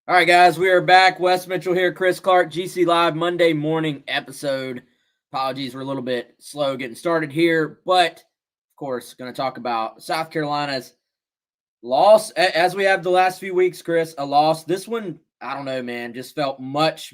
All right, guys, we are back. Wes Mitchell here, Chris Clark, GC Live Monday morning episode. Apologies, we're a little bit slow getting started here, but of course, going to talk about South Carolina's loss, as we have the last few weeks, Chris. A loss. This one, I don't know, man, just felt much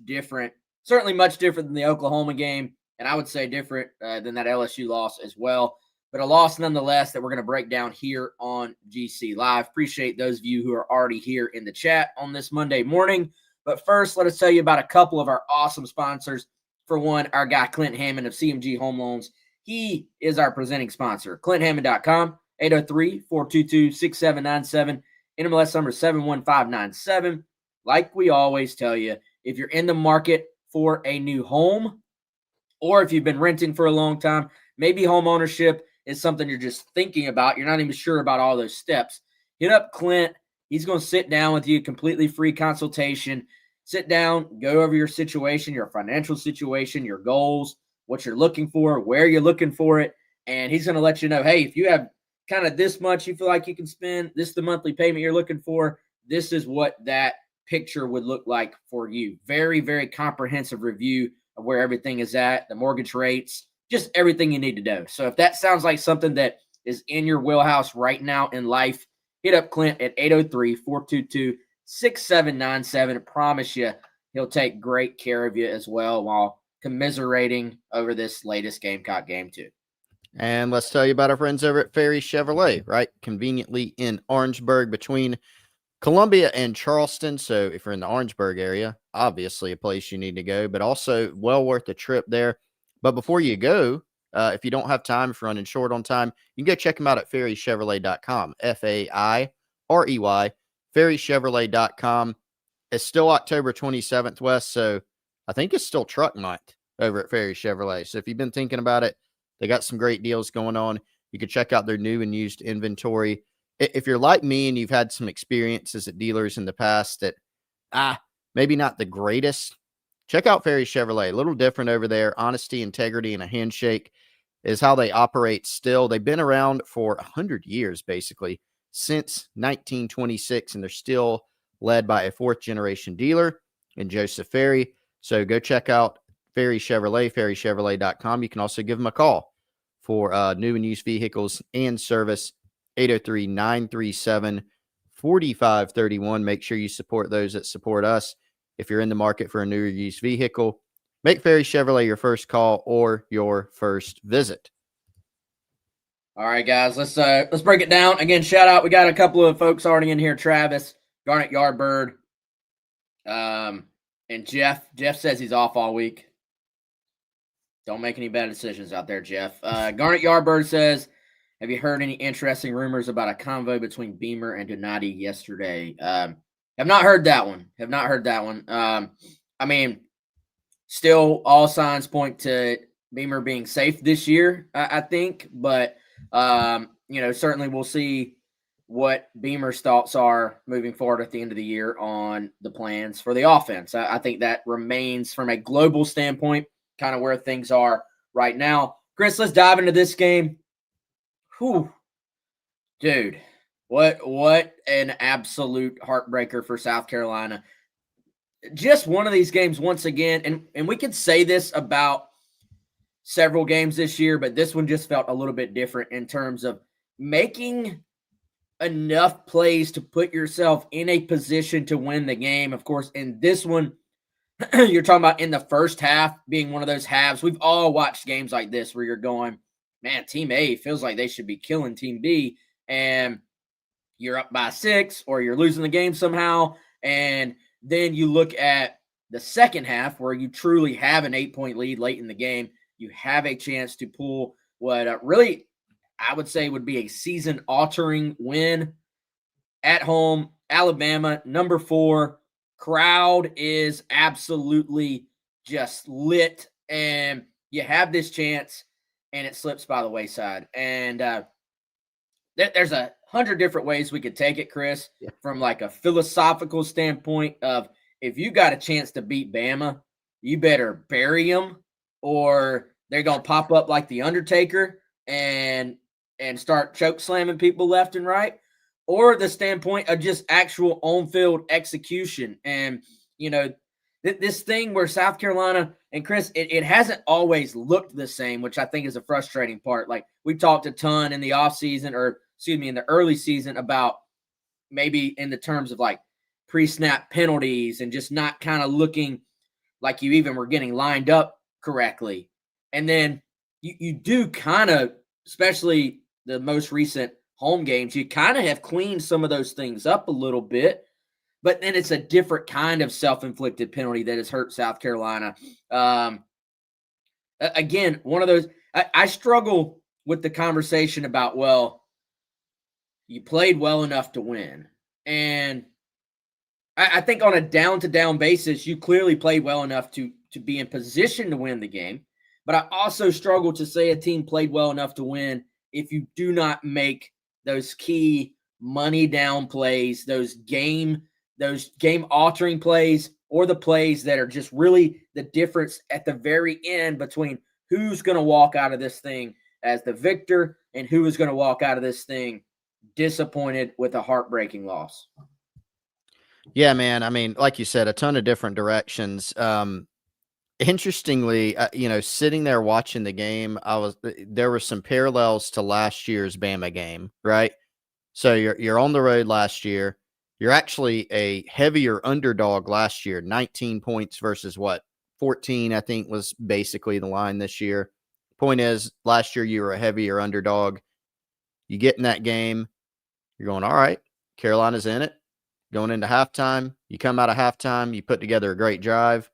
different. Certainly much different than the Oklahoma game, and I would say different than that LSU loss as well. But a loss nonetheless that we're going to break down here on GC Live. Appreciate those of you who are already here in the chat on this Monday morning. But first, let us tell you about a couple of our awesome sponsors. For one, our guy Clint Hammond of CMG Home Loans. He is our presenting sponsor. ClintHammond.com, 803-422-6797. NMLS number 71597. Like we always tell you, if you're in the market for a new home, or if you've been renting for a long time, maybe home ownership is something you're just thinking about, you're not even sure about all those steps, hit up Clint. He's going to sit down with you, completely free consultation. Sit down, go over your situation, your financial situation, your goals, what you're looking for, where you're looking for it, and he's going to let you know, hey, if you have kind of this much you feel like you can spend, this is the monthly payment you're looking for, this is what that picture would look like for you. Very comprehensive review of where everything is at, the mortgage rates, just everything you need to know. So if that sounds like something that is in your wheelhouse right now in life, hit up Clint at 803-422-6797. I promise you, he'll take great care of you as well while commiserating over this latest Gamecock game too. And let's tell you about our friends over at Ferry Chevrolet, right? Conveniently in Orangeburg between Columbia and Charleston. So if you're in the Orangeburg area, obviously a place you need to go, but also well worth the trip there. But before you go, if you don't have time, if you're running short on time, you can go check them out at ferrychevrolet.com, F-A-I-R-E-Y, ferrychevrolet.com. It's still October 27th, Wes, so I think it's still truck night over at Ferry Chevrolet. So if you've been thinking about it, they got some great deals going on. You can check out their new and used inventory. If you're like me and you've had some experiences at dealers in the past that, maybe not the greatest, check out Ferry Chevrolet. A little different over there. Honesty, integrity, and a handshake is how they operate still. They've been around for 100 years, basically, since 1926, and they're still led by a fourth-generation dealer in Joseph Ferry. So go check out Ferry Chevrolet, ferrychevrolet.com. You can also give them a call for new and used vehicles and service, 803-937-4531. Make sure you support those that support us. If you're in the market for a new or used vehicle, make Ferry Chevrolet your first call or your first visit. All right, guys, let's break it down. Again, shout out. We got a couple of folks already in here. Travis, Garnet Yardbird, and Jeff. Jeff says he's off all week. Don't make any bad decisions out there, Jeff. Garnet Yardbird says, have you heard any interesting rumors about a convo between Beamer and Donati yesterday? Have not heard that one. I mean, still all signs point to Beamer being safe this year, I think. But, certainly we'll see what Beamer's thoughts are moving forward at the end of the year on the plans for the offense. I think that remains, from a global standpoint, kind of where things are right now. Chris, let's dive into this game. Whew. Dude, what an absolute heartbreaker for South Carolina. Just one of these games once again, and we could say this about several games this year, but this one just felt a little bit different in terms of making enough plays to put yourself in a position to win the game. Of course, in this one, you're talking about in the first half being one of those halves. We've all watched games like this where you're going, man, Team A feels like they should be killing Team B, and you're up by 6 or you're losing the game somehow. And then you look at the second half where you truly have an 8-point lead late in the game. You have a chance to pull what really I would say would be a season-altering win at home. Alabama, number 4. Crowd is absolutely just lit, and you have this chance, and it slips by the wayside. And there's 100 different ways we could take it, Chris, from like a philosophical standpoint of, if you got a chance to beat Bama, you better bury them, or they're going to pop up like the Undertaker and start choke slamming people left and right. or the standpoint of just actual on-field execution. And, this thing where South Carolina and Chris, it hasn't always looked the same, which I think is a frustrating part. Like, we talked a ton in the offseason, or excuse me, in the early season about maybe in the terms of like pre-snap penalties and just not kind of looking like you even were getting lined up correctly. And then you do kind of, especially the most recent home games, you kind of have cleaned some of those things up a little bit. But then it's a different kind of self-inflicted penalty that has hurt South Carolina. Again, one of those, I struggle with the conversation about, well, you played well enough to win. And I think on a down-to-down basis, you clearly played well enough to be in position to win the game. But I also struggle to say a team played well enough to win if you do not make those key money down plays, those game altering plays, or the plays that are just really the difference at the very end between who's going to walk out of this thing as the victor and who is going to walk out of this thing disappointed with a heartbreaking loss. Yeah, man. I mean, like you said, a ton of different directions. Interestingly, sitting there watching the game, there were some parallels to last year's Bama game, right? So you're on the road last year. You're actually a heavier underdog last year, 19 points versus 14, I think was basically the line this year. Point is, last year you were a heavier underdog. You get in that game, you're going, all right, Carolina's in it. Going into halftime, you come out of halftime, you put together a great drive.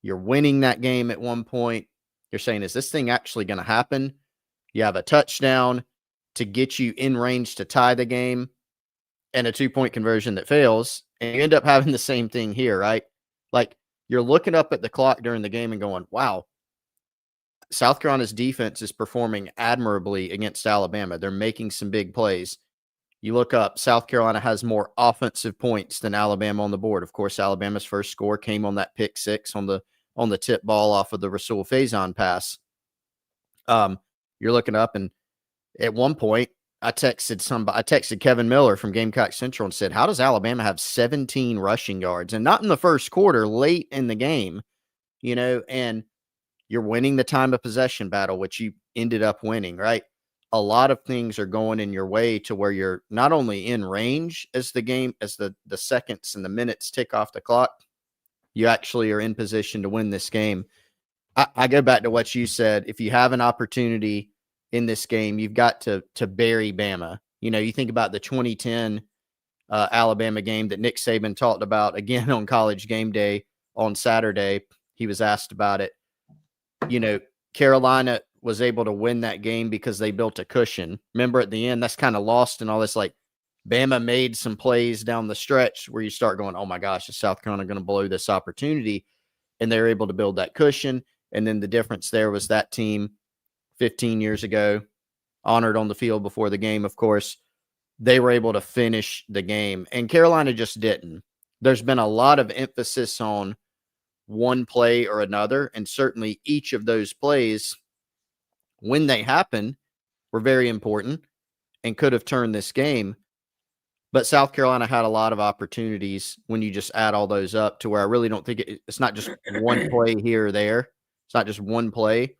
You're winning that game at one point. You're saying, is this thing actually going to happen? You have a touchdown to get you in range to tie the game and a 2-point conversion that fails. And you end up having the same thing here, right? Like, you're looking up at the clock during the game and going, wow, South Carolina's defense is performing admirably against Alabama. They're making some big plays. You look up, South Carolina has more offensive points than Alabama on the board. Of course, Alabama's first score came on that pick six on the tip ball off of the Rasul Faison pass. You're looking up, and at one point, I texted Kevin Miller from Gamecock Central and said, how does Alabama have 17 rushing yards? And not in the first quarter, late in the game, and you're winning the time of possession battle, which you ended up winning, right? A lot of things are going in your way to where you're not only in range as the seconds and the minutes tick off the clock, you actually are in position to win this game. I go back to what you said. If you have an opportunity in this game, you've got to bury Bama. You think about the 2010 Alabama game that Nick Saban talked about again on College Game Day on Saturday. He was asked about it. Carolina was able to win that game because they built a cushion. Remember at the end, that's kind of lost in all this, like Bama made some plays down the stretch where you start going, oh my gosh, is South Carolina going to blow this opportunity? And they're able to build that cushion. And then the difference there was that team 15 years ago, honored on the field before the game, of course, they were able to finish the game. And Carolina just didn't. There's been a lot of emphasis on one play or another. And certainly each of those plays, when they happen, were very important and could have turned this game. But South Carolina had a lot of opportunities when you just add all those up to where I really don't think it's not just one play here or there. It's not just one play.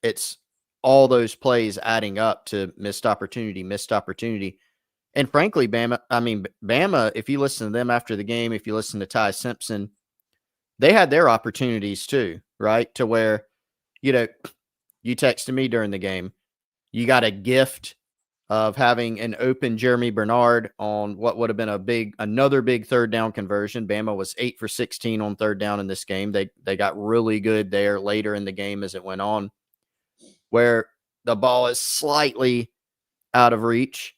It's all those plays adding up to missed opportunity. And frankly, Bama, if you listen to them after the game, if you listen to Ty Simpson, they had their opportunities too, right? To where, you texted me during the game, you got a gift of having an open Jeremy Bernard on what would have been another big third down conversion. Bama was 8 for 16 on third down in this game. They got really good there later in the game as it went on, where the ball is slightly out of reach.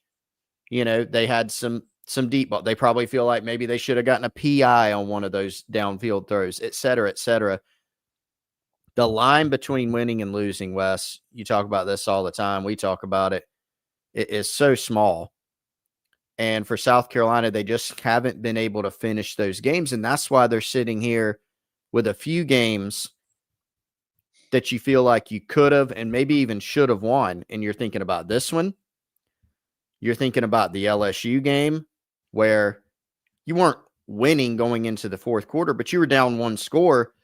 They had some deep ball. They probably feel like maybe they should have gotten a PI on one of those downfield throws, et cetera, et cetera. The line between winning and losing, Wes, you talk about this all the time. We talk about it. It is so small. And for South Carolina, they just haven't been able to finish those games. And that's why they're sitting here with a few games that you feel like you could have and maybe even should have won. And you're thinking about this one. You're thinking about the LSU game where you weren't winning going into the fourth quarter, but you were down one score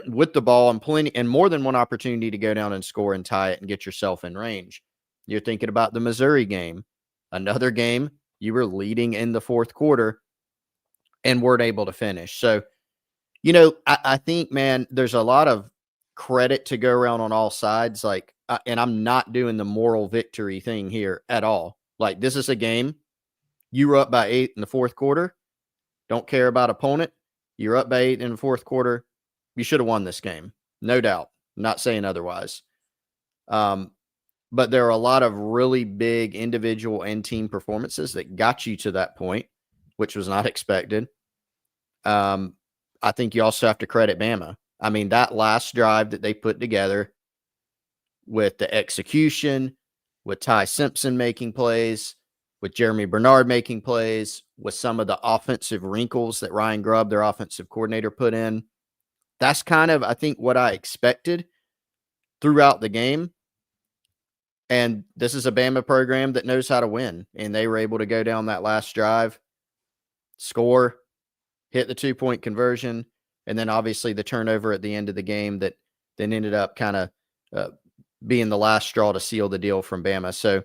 with the ball and plenty and more than one opportunity to go down and score and tie it and get yourself in range. You're thinking about the Missouri game, another game you were leading in the fourth quarter and weren't able to finish. So, I think, man, there's a lot of credit to go around on all sides. Like, and I'm not doing the moral victory thing here at all. Like, this is a game. You were up by 8 in the fourth quarter. Don't care about opponent. You're up by 8 in the fourth quarter. You should have won this game. No doubt. I'm not saying otherwise. But there are a lot of really big individual and team performances that got you to that point, which was not expected. I think you also have to credit Bama. I mean, that last drive that they put together with the execution, with Ty Simpson making plays, with Jeremy Bernard making plays, with some of the offensive wrinkles that Ryan Grubb, their offensive coordinator, put in. That's kind of, I think, what I expected throughout the game. And this is a Bama program that knows how to win. And they were able to go down that last drive, score, hit the 2-point conversion, and then obviously the turnover at the end of the game that then ended up kind of being the last straw to seal the deal from Bama. So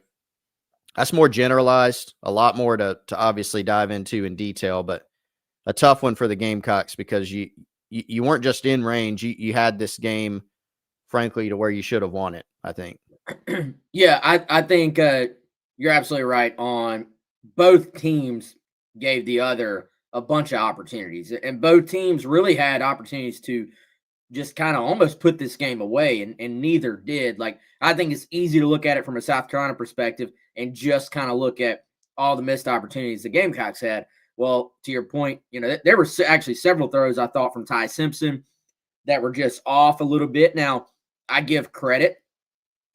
that's more generalized, a lot more to obviously dive into in detail, but a tough one for the Gamecocks because you weren't just in range. You had this game, frankly, to where you should have won it, I think. Yeah, I think you're absolutely right on both teams gave the other a bunch of opportunities, and both teams really had opportunities to just kind of almost put this game away, and neither did. Like, I think it's easy to look at it from a South Carolina perspective and just kind of look at all the missed opportunities the Gamecocks had. Well, to your point, there were actually several throws I thought from Ty Simpson that were just off a little bit. Now, I give credit.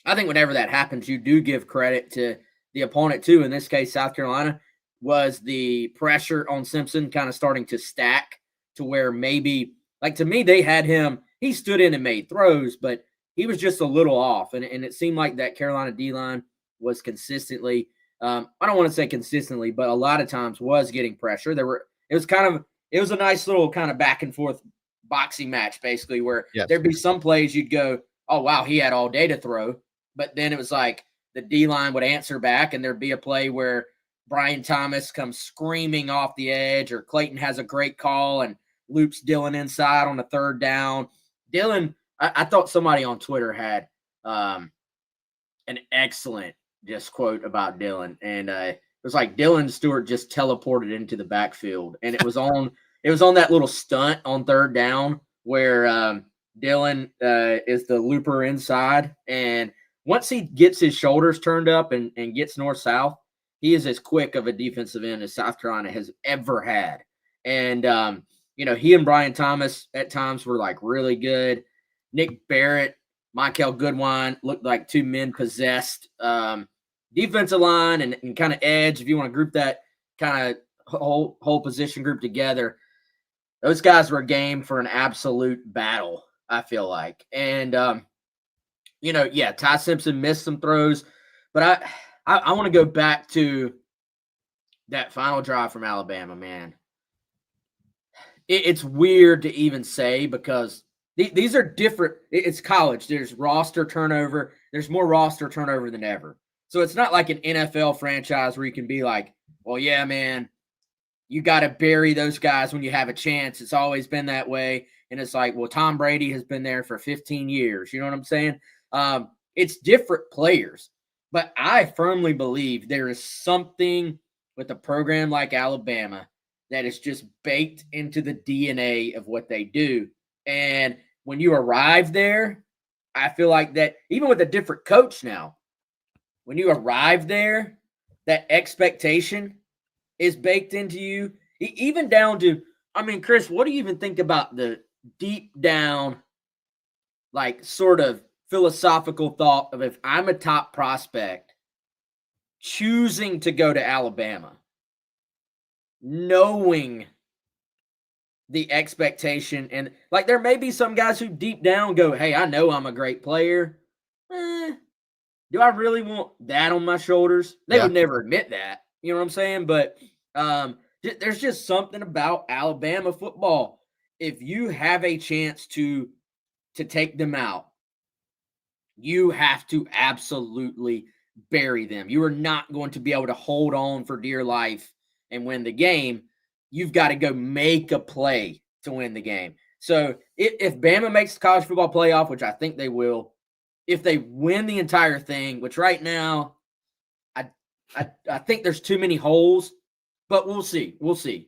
I think whenever that happens, you do give credit to the opponent too. In this case, South Carolina, was the pressure on Simpson kind of starting to stack to where maybe, like, to me, they had him, he stood in and made throws, but he was just a little off. And it seemed like that Carolina D-line was consistently, I don't want to say consistently, but a lot of times was getting pressure. It was a nice little kind of back and forth boxing match, basically, where there'd be some plays you'd go, oh, wow, he had all day to throw. But then it was like the D-line would answer back, and there'd be a play where Brian Thomas comes screaming off the edge, or Clayton has a great call and loops Dylan inside on the third down. Dylan, I thought somebody on Twitter had an excellent just quote about Dylan, and it was like Dylan Stewart just teleported into the backfield, and it was on that little stunt on third down where Dylan is the looper inside, and once he gets his shoulders turned up and gets north-south, he is as quick of a defensive end as South Carolina has ever had. And, he and Brian Thomas at times were, like, really good. Nick Barrett, Michael Goodwine looked like two men possessed. Defensive line and kind of edge, if you want to group that kind of whole position group together, those guys were game for an absolute battle, I feel like. And, Ty Simpson missed some throws, but I want to go back to that final drive from Alabama, man. It's weird to even say because these are different. It's college. There's roster turnover. There's more roster turnover than ever. So it's not like an NFL franchise where you can be like, well, yeah, man, you got to bury those guys when you have a chance. It's always been that way. And it's like, well, Tom Brady has been there for 15 years. You know what I'm saying? It's different players. But I firmly believe there is something with a program like Alabama that is just baked into the DNA of what they do. And when you arrive there, I feel like that even with a different coach now, when you arrive there, that expectation is baked into you, even down to, I mean, Chris, what do you even think about the deep down, like, sort of philosophical thought of if I'm a top prospect choosing to go to Alabama, knowing the expectation, and like there may be some guys who deep down go, hey, I know I'm a great player. do I really want that on my shoulders? They Yeah. would never admit that. You know what I'm saying? But there's just something about Alabama football. If you have a chance to take them out, you have to absolutely bury them. You are not going to be able to hold on for dear life and win the game. You've got to go make a play to win the game. So if Bama makes the college football playoff, which I think they will, if they win the entire thing, which right now I think there's too many holes, but we'll see. We'll see.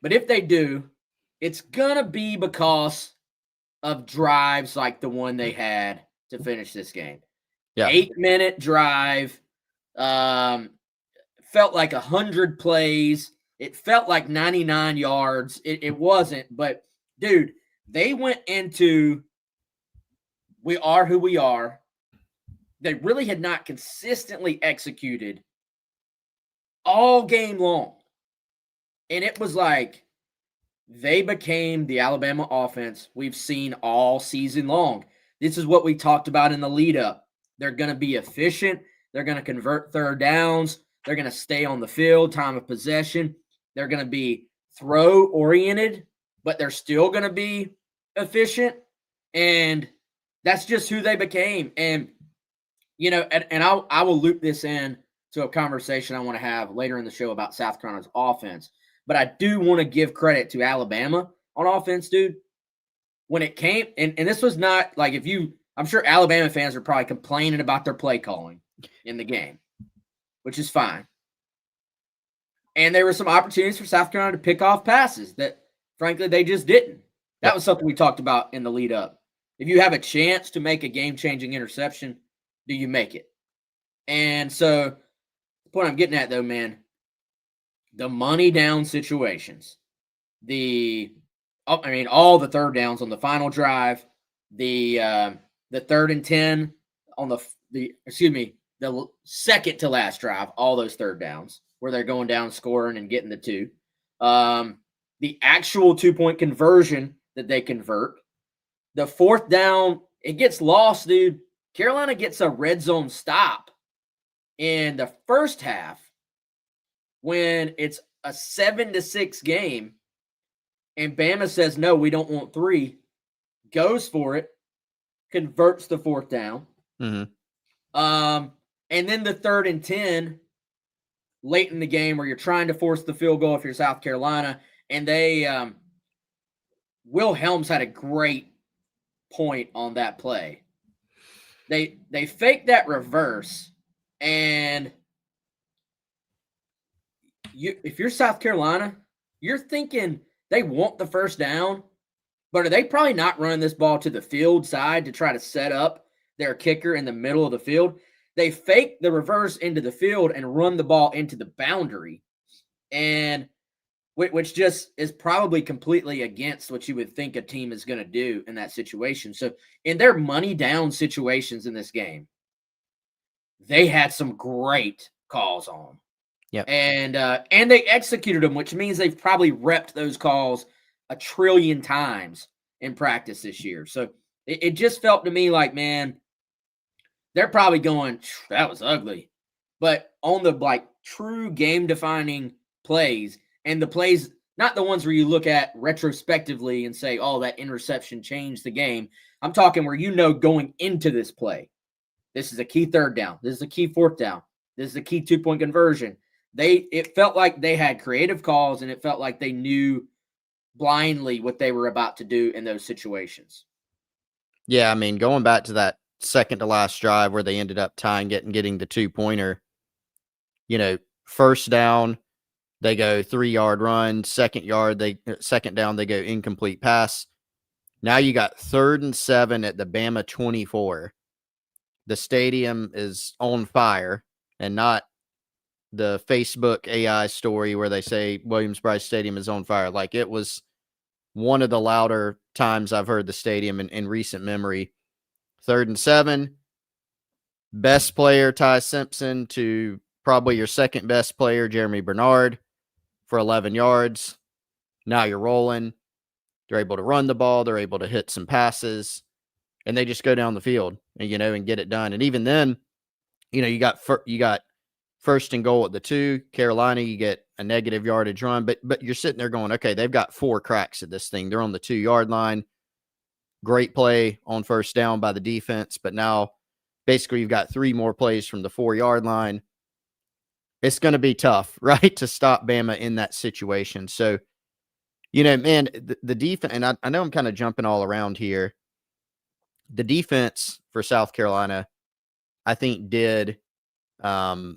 But if they do, it's gonna be because of drives like the one they had to finish this game. Yeah. 8-minute drive. Felt like 100 plays. It felt like 99 yards. It wasn't, but dude, they went into we are who we are. They really had not consistently executed all game long. And it was like they became the Alabama offense we've seen all season long. This is what we talked about in the lead up. They're going to be efficient. They're going to convert third downs. They're going to stay on the field, time of possession. They're going to be throw oriented, but they're still going to be efficient. And that's just who they became. And, you know, and I will loop this in to a conversation I want to have later in the show about South Carolina's offense. But I do want to give credit to Alabama on offense, dude. When it came, and this was not like I'm sure Alabama fans are probably complaining about their play calling in the game, which is fine. And there were some opportunities for South Carolina to pick off passes that, frankly, they just didn't. That was something we talked about in the lead up. If you have a chance to make a game-changing interception, do you make it? And so the point I'm getting at, though, man, the money down situations, all the third downs on the final drive, the 3rd and 10 on the second to last drive, all those third downs where they're going down, scoring, and getting the 2. The actual 2-point conversion that they convert, the 4th down, it gets lost, dude. Carolina gets a red zone stop in the first half when it's a 7-6 game, and Bama says, no, we don't want 3, goes for it, converts the 4th down. Mm-hmm. And then the 3rd and 10 late in the game where you're trying to force the field goal if you're South Carolina, and they Will Helms had a great point on that play. They faked that reverse, and if you're South Carolina, you're thinking they want the first down, but are they probably not running this ball to the field side to try to set up their kicker in the middle of the field? They fake the reverse into the field and run the ball into the boundary, and which just is probably completely against what you would think a team is going to do in that situation. So in their money down situations in this game, they had some great calls on. Yep. And they executed them, which means they've probably repped those calls a trillion times in practice this year. So it just felt to me like, man, they're probably going, that was ugly. But on the true game defining plays, and the plays, not the ones where you look at retrospectively and say, oh, that interception changed the game. I'm talking where going into this play, this is a key 3rd down. This is a key 4th down. This is a key 2-point conversion. It felt like they had creative calls, and it felt like they knew blindly what they were about to do in those situations. Yeah, I mean, going back to that second to last drive where they ended up tying it and getting the 2-pointer, first down, they go 3-yard run, second down, they go incomplete pass. Now you got 3rd and 7 at the Bama 24. The stadium is on fire, and not the Facebook AI story where they say Williams-Brice Stadium is on fire. Like, it was one of the louder times I've heard the stadium in recent memory. 3rd and 7, best player Ty Simpson to probably your second best player Jeremy Bernard for 11 yards. Now you're rolling. They're able to run the ball. They're able to hit some passes, and they just go down the field and get it done. And even then, you got first and goal at the 2. Carolina, you get a negative yardage run, but you're sitting there going, okay, they've got 4 cracks at this thing. They're on the 2-yard line. Great play on first down by the defense, but now basically you've got 3 more plays from the 4-yard line. It's going to be tough, right, to stop Bama in that situation. So, man, the defense, and I know I'm kind of jumping all around here. The defense for South Carolina, I think, did a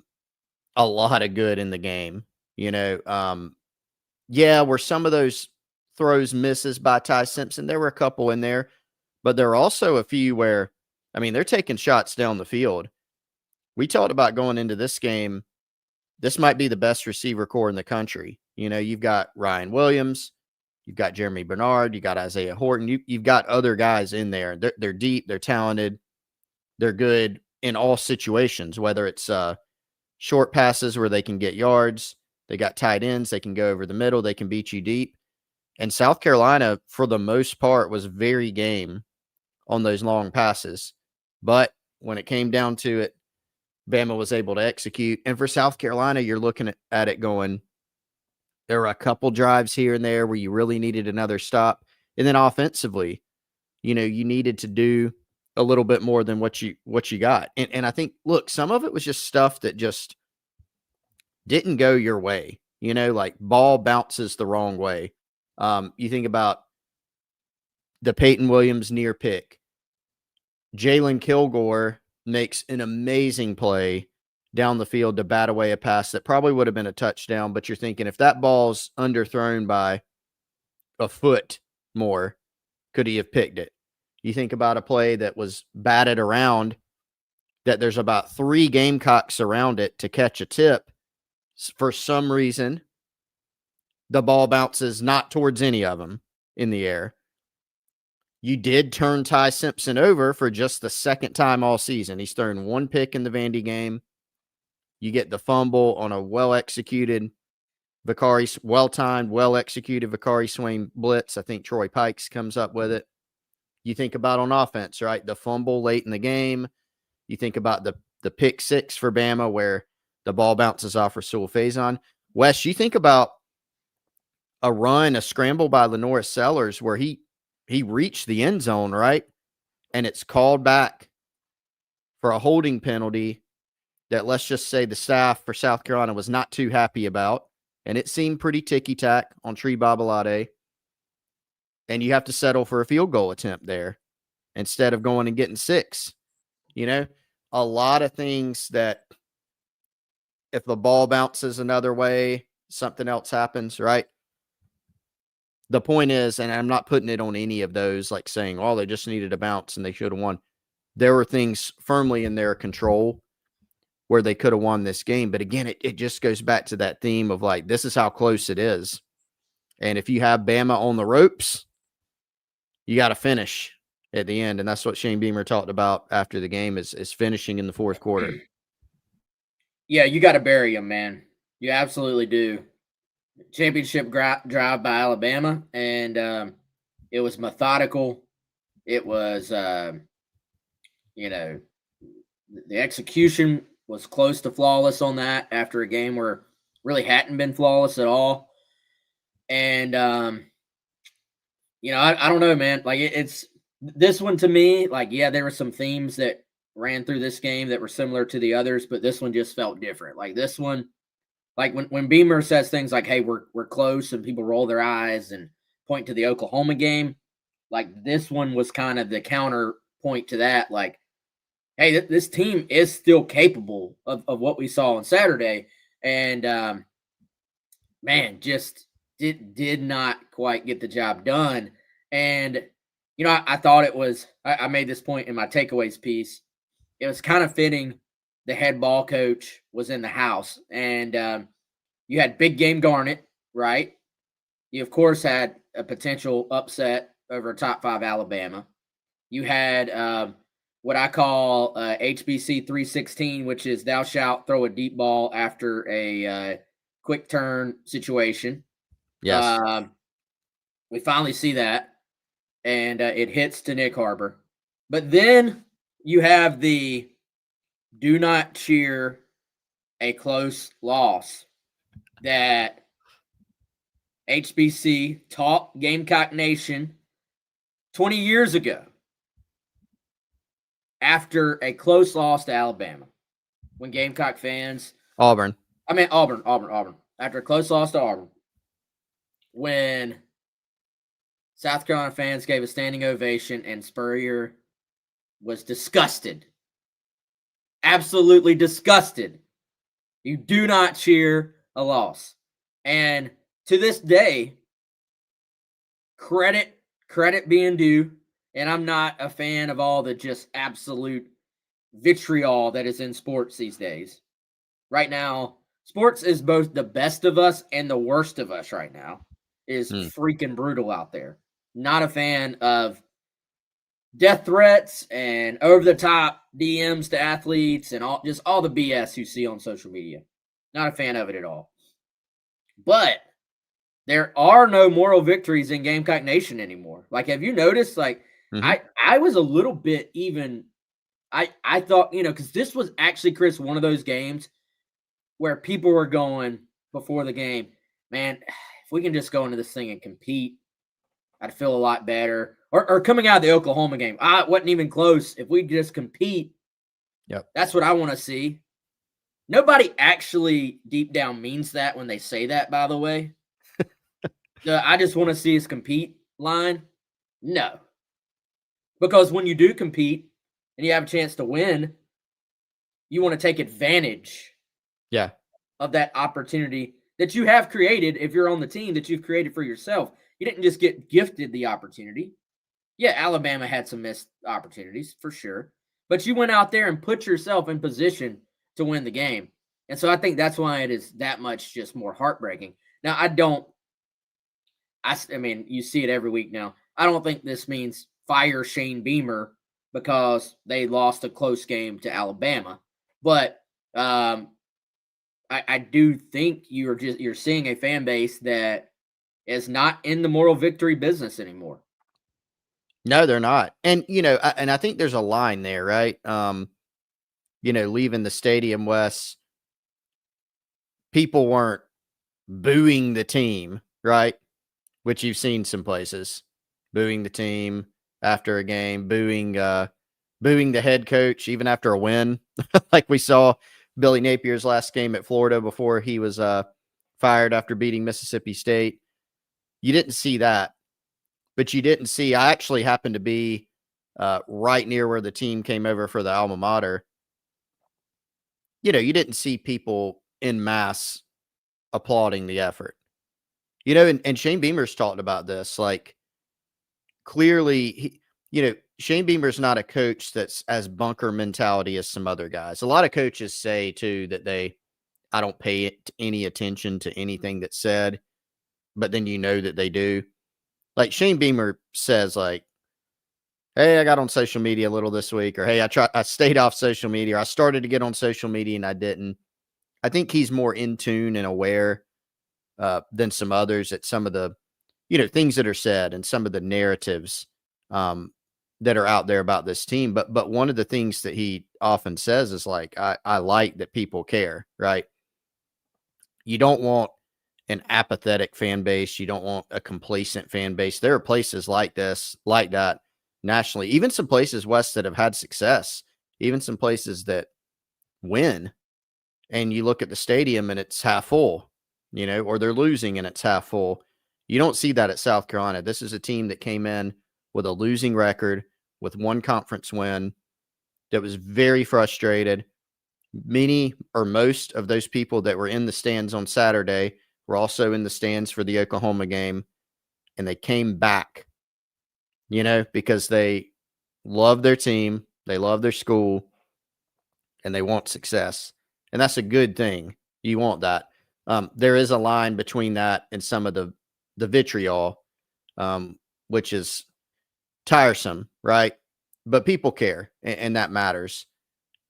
lot of good in the game. Were some of those throws misses by Ty Simpson? There were a couple in there, but there are also a few where, they're taking shots down the field. We talked about going into this game, this might be the best receiver core in the country. You've got Ryan Williams, you've got Jeremy Bernard, you got Isaiah Horton, you've got other guys in there. They're deep, they're talented, they're good in all situations, whether it's short passes where they can get yards, they got tight ends, they can go over the middle, they can beat you deep. And South Carolina, for the most part, was very game on those long passes. But when it came down to it, Bama was able to execute. And for South Carolina, you're looking at it going, there were a couple drives here and there where you really needed another stop. And then offensively, you needed to do a little bit more than what you got. And I think, look, some of it was just stuff that just didn't go your way. Like ball bounces the wrong way. You think about the Peyton Williams near pick. Jalen Kilgore makes an amazing play down the field to bat away a pass that probably would have been a touchdown, but you're thinking if that ball's underthrown by a foot more, could he have picked it? You think about a play that was batted around, that there's about 3 Gamecocks around it to catch a tip. For some reason, the ball bounces not towards any of them in the air. You did turn Ty Simpson over for just the second time all season. He's thrown 1 pick in the Vandy game. You get the fumble on a well-executed well-timed, well-executed Vakari Swain blitz. I think Troy Pikes comes up with it. You think about on offense, right? The fumble late in the game. You think about the pick 6 for Bama where the ball bounces off Rasul Faison. Wes, you think about a scramble by Lenora Sellers where he reached the end zone, right? And it's called back for a holding penalty that, let's just say, the staff for South Carolina was not too happy about. And it seemed pretty ticky-tack on Tree Babalade. And you have to settle for a field goal attempt there instead of going and getting 6. A lot of things that if the ball bounces another way, something else happens, right? The point is, and I'm not putting it on any of those, like saying, oh, they just needed a bounce and they should have won. There were things firmly in their control where they could have won this game. But again, it just goes back to that theme of like, this is how close it is. And if you have Bama on the ropes, you got to finish at the end. And that's what Shane Beamer talked about after the game is finishing in the fourth quarter. Yeah, you got to bury them, man. You absolutely do. Championship drive by Alabama, and it was methodical. It was, the execution was close to flawless on that after a game where really hadn't been flawless at all. And, I don't know, man. Like, it's this one to me, like, yeah, there were some themes that ran through this game that were similar to the others, but this one just felt different. Like, this one, like when Beamer says things like, hey, we're close, and people roll their eyes and point to the Oklahoma game, like this one was kind of the counterpoint to that. Like, hey, this team is still capable of what we saw on Saturday. And, man, just did not quite get the job done. And, I thought it was, I made this point in my takeaways piece. It was kind of fitting the head ball coach was in the house. And you had big game Garnet, right? You, of course, had a potential upset over top 5 Alabama. You had what I call HBC 316, which is thou shalt throw a deep ball after a quick turn situation. Yes. We finally see that, and it hits to Nick Harbor. But then you have the do not cheer a close loss that HBC taught Gamecock Nation 20 years ago after a close loss to Alabama. When Gamecock fans, Auburn. Auburn. After a close loss to Auburn. When South Carolina fans gave a standing ovation and Spurrier was disgusted. Absolutely disgusted. You do not cheer a loss. And to this day, credit being due, and I'm not a fan of all the just absolute vitriol that is in sports these days. Right now, sports is both the best of us and the worst of us right now. Is freaking brutal out there. Not a fan of death threats and over the top DMs to athletes and all the BS you see on social media. Not a fan of it at all. But there are no moral victories in Gamecock Nation anymore. Like, have you noticed? Like, I was a little bit even. I thought, because this was actually, Chris, one of those games where people were going before the game, man, if we can just go into this thing and compete, I'd feel a lot better. Or coming out of the Oklahoma game, it wasn't even close. If we just compete, that's what I want to see. Nobody actually deep down means that when they say that, by the way. I just want to see us compete line. No. Because when you do compete and you have a chance to win, you want to take advantage of that opportunity that you have created if you're on the team that you've created for yourself. You didn't just get gifted the opportunity. Yeah, Alabama had some missed opportunities for sure, but you went out there and put yourself in position to win the game. And so I think that's why it is that much just more heartbreaking. Now, I mean, you see it every week now. I don't think this means fire Shane Beamer because they lost a close game to Alabama. But I do think you're seeing a fan base that is not in the moral victory business anymore. No, they're not. And, and I think there's a line there, right? Leaving the stadium, Wes, people weren't booing the team, right? Which you've seen some places, booing the team after a game, booing the head coach, even after a win, like we saw Billy Napier's last game at Florida before he was fired after beating Mississippi State. You didn't see that, but you didn't see. I actually happened to be right near where the team came over for the alma mater. You didn't see people en masse applauding the effort. And Shane Beamer's talked about this. Like, clearly, Shane Beamer's not a coach that's as bunker mentality as some other guys. A lot of coaches say, too, that I don't pay any attention to anything that's said, but then that they do. Like, Shane Beamer says, like, hey, I got on social media a little this week, or hey, I stayed off social media, or I started to get on social media and I didn't. I think he's more in tune and aware than some others at some of the, things that are said and some of the narratives that are out there about this team. But one of the things that he often says is like, I like that people care, right? You don't want an apathetic fan base. You don't want a complacent fan base. There are places like that nationally, even some places, West, that have had success, even some places that win. And you look at the stadium and it's half full, or they're losing and it's half full. You don't see that at South Carolina. This is a team that came in with a losing record, with one conference win, that was very frustrated. Many or most of those people that were in the stands on Saturday were also in the stands for the Oklahoma game, and they came back, because they love their team, they love their school, and they want success. And that's a good thing. You want that. There is a line between that and some of the vitriol, which is tiresome, right? But people care, and that matters.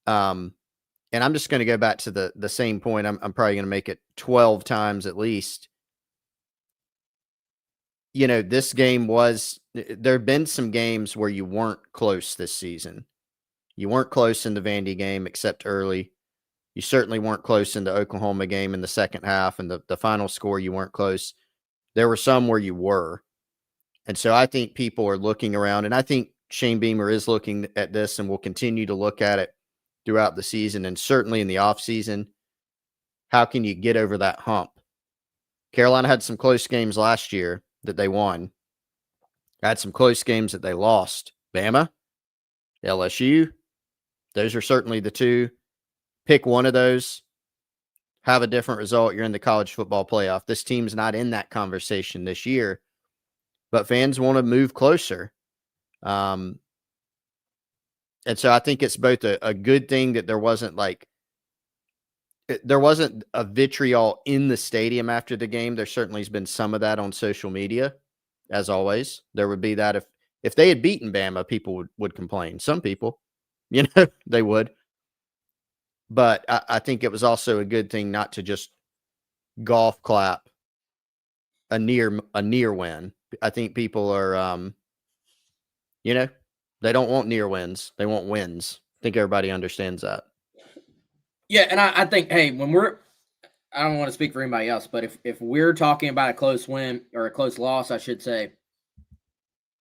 And I'm just going to go back to the same point. I'm probably going to make it 12 times at least. This game there have been some games where you weren't close this season. You weren't close in the Vandy game except early. You certainly weren't close in the Oklahoma game in the second half, and the final score, you weren't close. There were some where you were. And so I think people are looking around, and I think Shane Beamer is looking at this and will continue to look at it throughout the season and certainly in the offseason. How can you get over that hump? Carolina had some close games last year that they won. Had some close games that they lost. Bama, LSU, those are certainly the two. Pick one of those, have a different result. You're in the college football playoff. This team's not in that conversation this year, but fans want to move closer. And so I think it's both a good thing that there wasn't a vitriol in the stadium after the game. There certainly has been some of that on social media, as always. There would be that if they had beaten Bama, people would complain. Some people, they would. But I think it was also a good thing not to just golf clap a near win. I think people are, they don't want near wins. They want wins. I think everybody understands that. Yeah, and I think, hey, I don't want to speak for anybody else, but if we're talking about a close win or a close loss, I should say,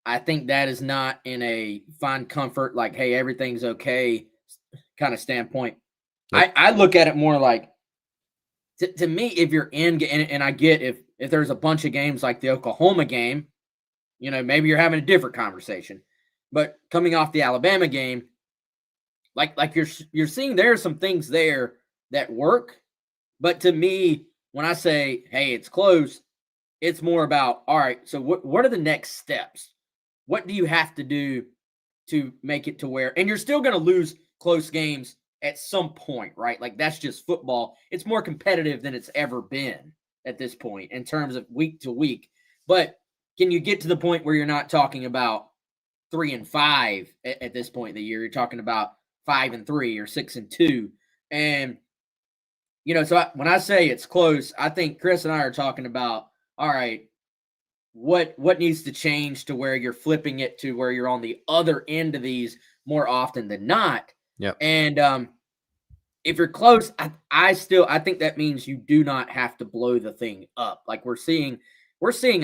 I think that is not in a find comfort, like, hey, everything's okay kind of standpoint. Nope. I look at it more like, to me, if you're in, and I get if there's a bunch of games like the Oklahoma game, maybe you're having a different conversation. But coming off the Alabama game, like you're seeing there are some things there that work. But to me, when I say, hey, it's close, it's more about, all right, so what are the next steps? What do you have to do to make it to where, and you're still going to lose close games at some point, right? Like, that's just football. It's more competitive than it's ever been at this point in terms of week to week. But can you get to the point where you're not talking about 3-5 at this point in the year? You're talking about 5-3 or 6-2. And, so when I say it's close, I think Chris and I are talking about, all right, what needs to change to where you're flipping it to where you're on the other end of these more often than not. Yep. And if you're close, I think that means you do not have to blow the thing up. Like we're seeing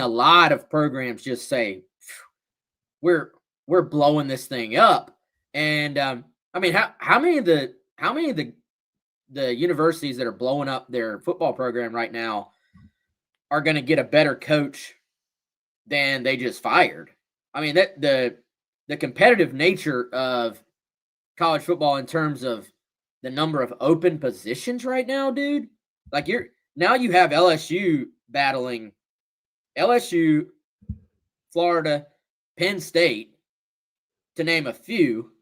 a lot of programs just say we're blowing this thing up. And I mean, how many of the universities that are blowing up their football program right now are going to get a better coach than they just fired? I mean, that the competitive nature of college football in terms of the number of open positions right now, dude. Like you have LSU battling LSU, Florida, Penn State, to name a few,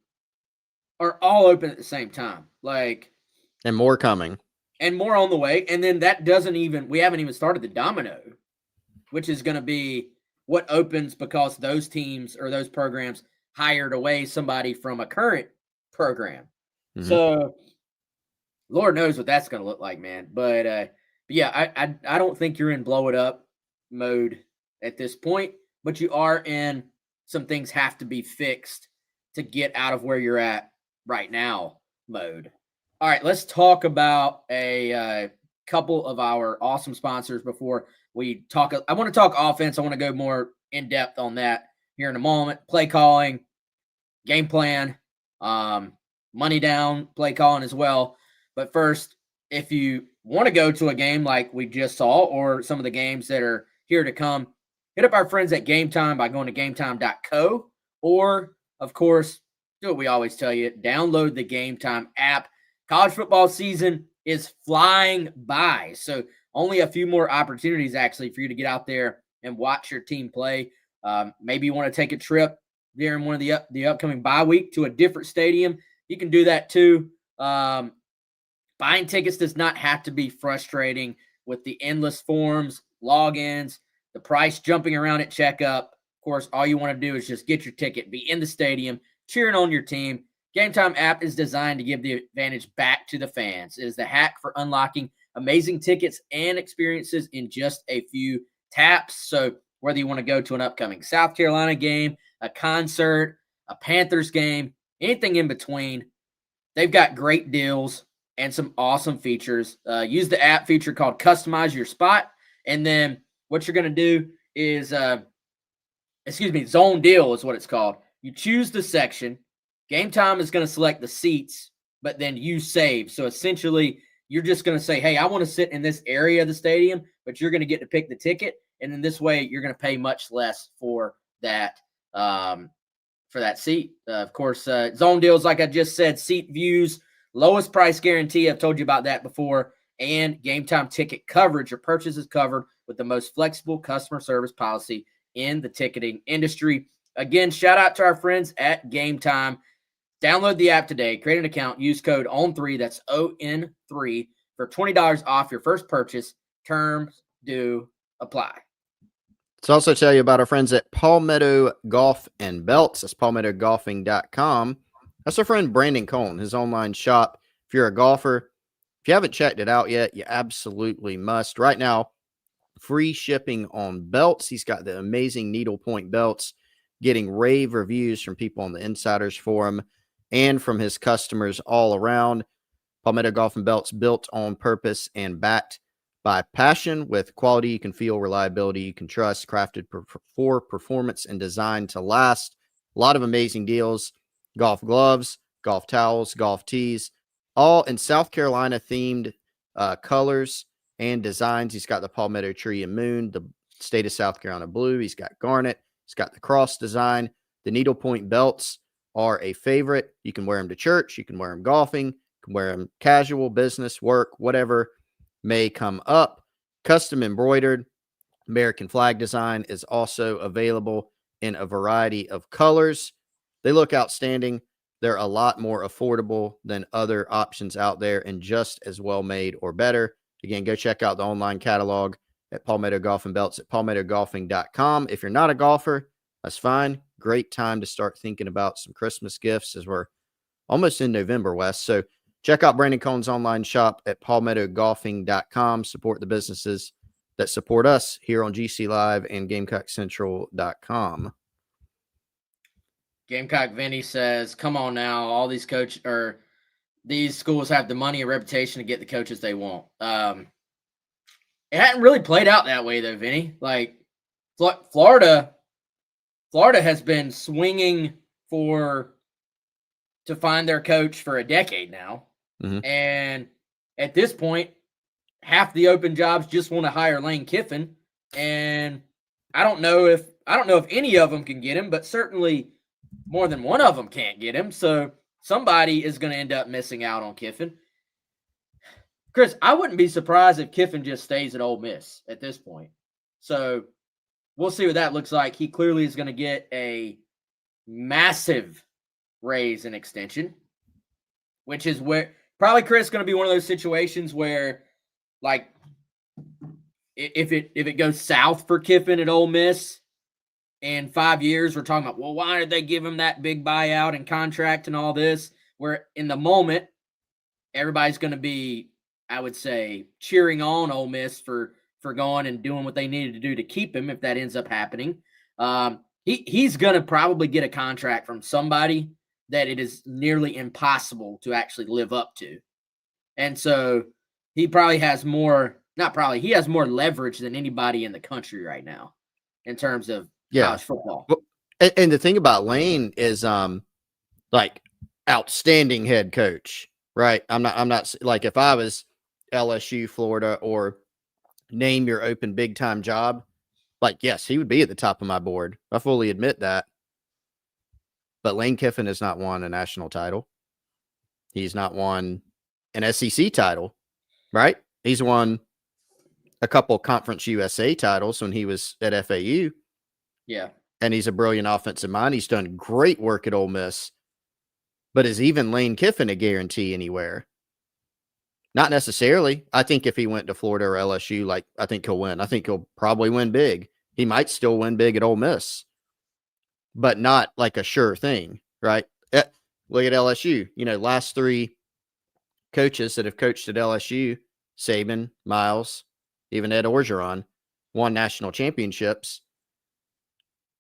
are all open at the same time. Like, and more coming. And more on the way. And then we haven't even started the domino, which is going to be what opens because those teams or those programs hired away somebody from a current program. Mm-hmm. So Lord knows what that's going to look like, man. But yeah, I don't think you're in blow it up mode at this point, but you are in some things have to be fixed to get out of where you're at right now mode. All right, let's talk about a couple of our awesome sponsors before we talk. I want to talk offense. I want to go more in depth on that here in a moment. Play calling, game plan, money down, play calling as well. But first, if you want to go to a game like we just saw or some of the games that are here to come, hit up our friends at Game Time by going to gametime.co or, of course, do what we always tell you, download the Game Time app. College football season is flying by, so only a few more opportunities actually for you to get out there and watch your team play. Maybe you want to take a trip during one of the upcoming bye week to a different stadium. You can do that too. Buying tickets does not have to be frustrating with the endless forms, logins, the price jumping around at checkup. Of course, all you want to do is just get your ticket, be in the stadium, cheering on your team. Game Time app is designed to give the advantage back to the fans. It is the hack for unlocking amazing tickets and experiences in just a few taps. So whether you want to go to an upcoming South Carolina game, a concert, a Panthers game, anything in between. They've got great deals and some awesome features. Use the app feature called Customize Your Spot. And then what you're going to do is, Zone Deal is what it's called. You choose the section. Game Time is going to select the seats, but then you save. So essentially, you're just going to say, hey, I want to sit in this area of the stadium, but you're going to get to pick the ticket. And then this way, you're going to pay much less for that seat. Of course, Zone Deals, like I just said, seat views, lowest price guarantee. I've told you about that before. And Game Time ticket coverage. Your purchase is covered with the most flexible customer service policy in the ticketing industry. Again, shout out to our friends at Game Time. Download the app today, create an account, use code ON3, that's ON3, for $20 off your first purchase. Terms do apply. Let's also tell you about our friends at Palmetto Golf and Belts. That's palmettogolfing.com. That's our friend Brandon Cohn, his online shop. If you're a golfer, if you haven't checked it out yet, you absolutely must. Right now, free shipping on belts. He's got the amazing needlepoint belts, getting rave reviews from people on the Insiders Forum and from his customers all around. Palmetto Golf and Belts, built on purpose and backed by passion, with quality you can feel, reliability you can trust, crafted for performance and designed to last. A lot of amazing deals: golf gloves, golf towels, golf tees, all in South Carolina themed colors and designs. He's got the Palmetto Tree and Moon, the state of South Carolina blue. He's got garnet. He's got the cross design. The needlepoint belts are a favorite. You can wear them to church. You can wear them golfing. You can wear them casual, business, work, whatever may come up. Custom embroidered American flag design is also available in a variety of colors. They look outstanding. They're a lot more affordable than other options out there and just as well made or better. Again, go check out the online catalog at Palmetto Golf and Belts at palmettogolfing.com. If you're not a golfer, that's fine. Great time to start thinking about some Christmas gifts, as we're almost in November, Wes. So check out Brandon Cohn's online shop at palmettogolfing.com. Support the businesses that support us here on GC Live and GamecockCentral.com. Gamecock Vinny says, come on now, all these these schools have the money and reputation to get the coaches they want. It hadn't really played out that way, though, Vinny. Like, Florida has been swinging to find their coach for a decade now. Mm-hmm. And at this point, half the open jobs just want to hire Lane Kiffin. And I don't know if any of them can get him, but certainly more than one of them can't get him. So somebody is going to end up missing out on Kiffin. Chris, I wouldn't be surprised if Kiffin just stays at Ole Miss at this point. So we'll see what that looks like. He clearly is going to get a massive raise and extension, which is where probably Chris going to be one of those situations where, like, if it goes south for Kiffin at Ole Miss in 5 years, we're talking about, well, why did they give him that big buyout and contract and all this? Where in the moment, everybody's going to be, I would say, cheering on Ole Miss for going and doing what they needed to do to keep him if that ends up happening. He's going to probably get a contract from somebody that it is nearly impossible to actually live up to. And so he probably has he has more leverage than anybody in the country right now in terms of college football. Well, and the thing about Lane is, like, outstanding head coach, right? I'm not like, if I was LSU, Florida, or name your open big time job, like, yes, he would be at the top of my board. I fully admit that. But Lane Kiffin has not won a national title. He's not won an SEC title, right? He's won a couple Conference USA titles when he was at FAU. Yeah. And he's a brilliant offensive mind. He's done great work at Ole Miss. But is even Lane Kiffin a guarantee anywhere? Not necessarily. I think if he went to Florida or LSU, like, I think he'll win. I think he'll probably win big. He might still win big at Ole Miss, but not like a sure thing, right? Look at LSU. Last three coaches that have coached at LSU, Saban, Miles, even Ed Orgeron, won national championships.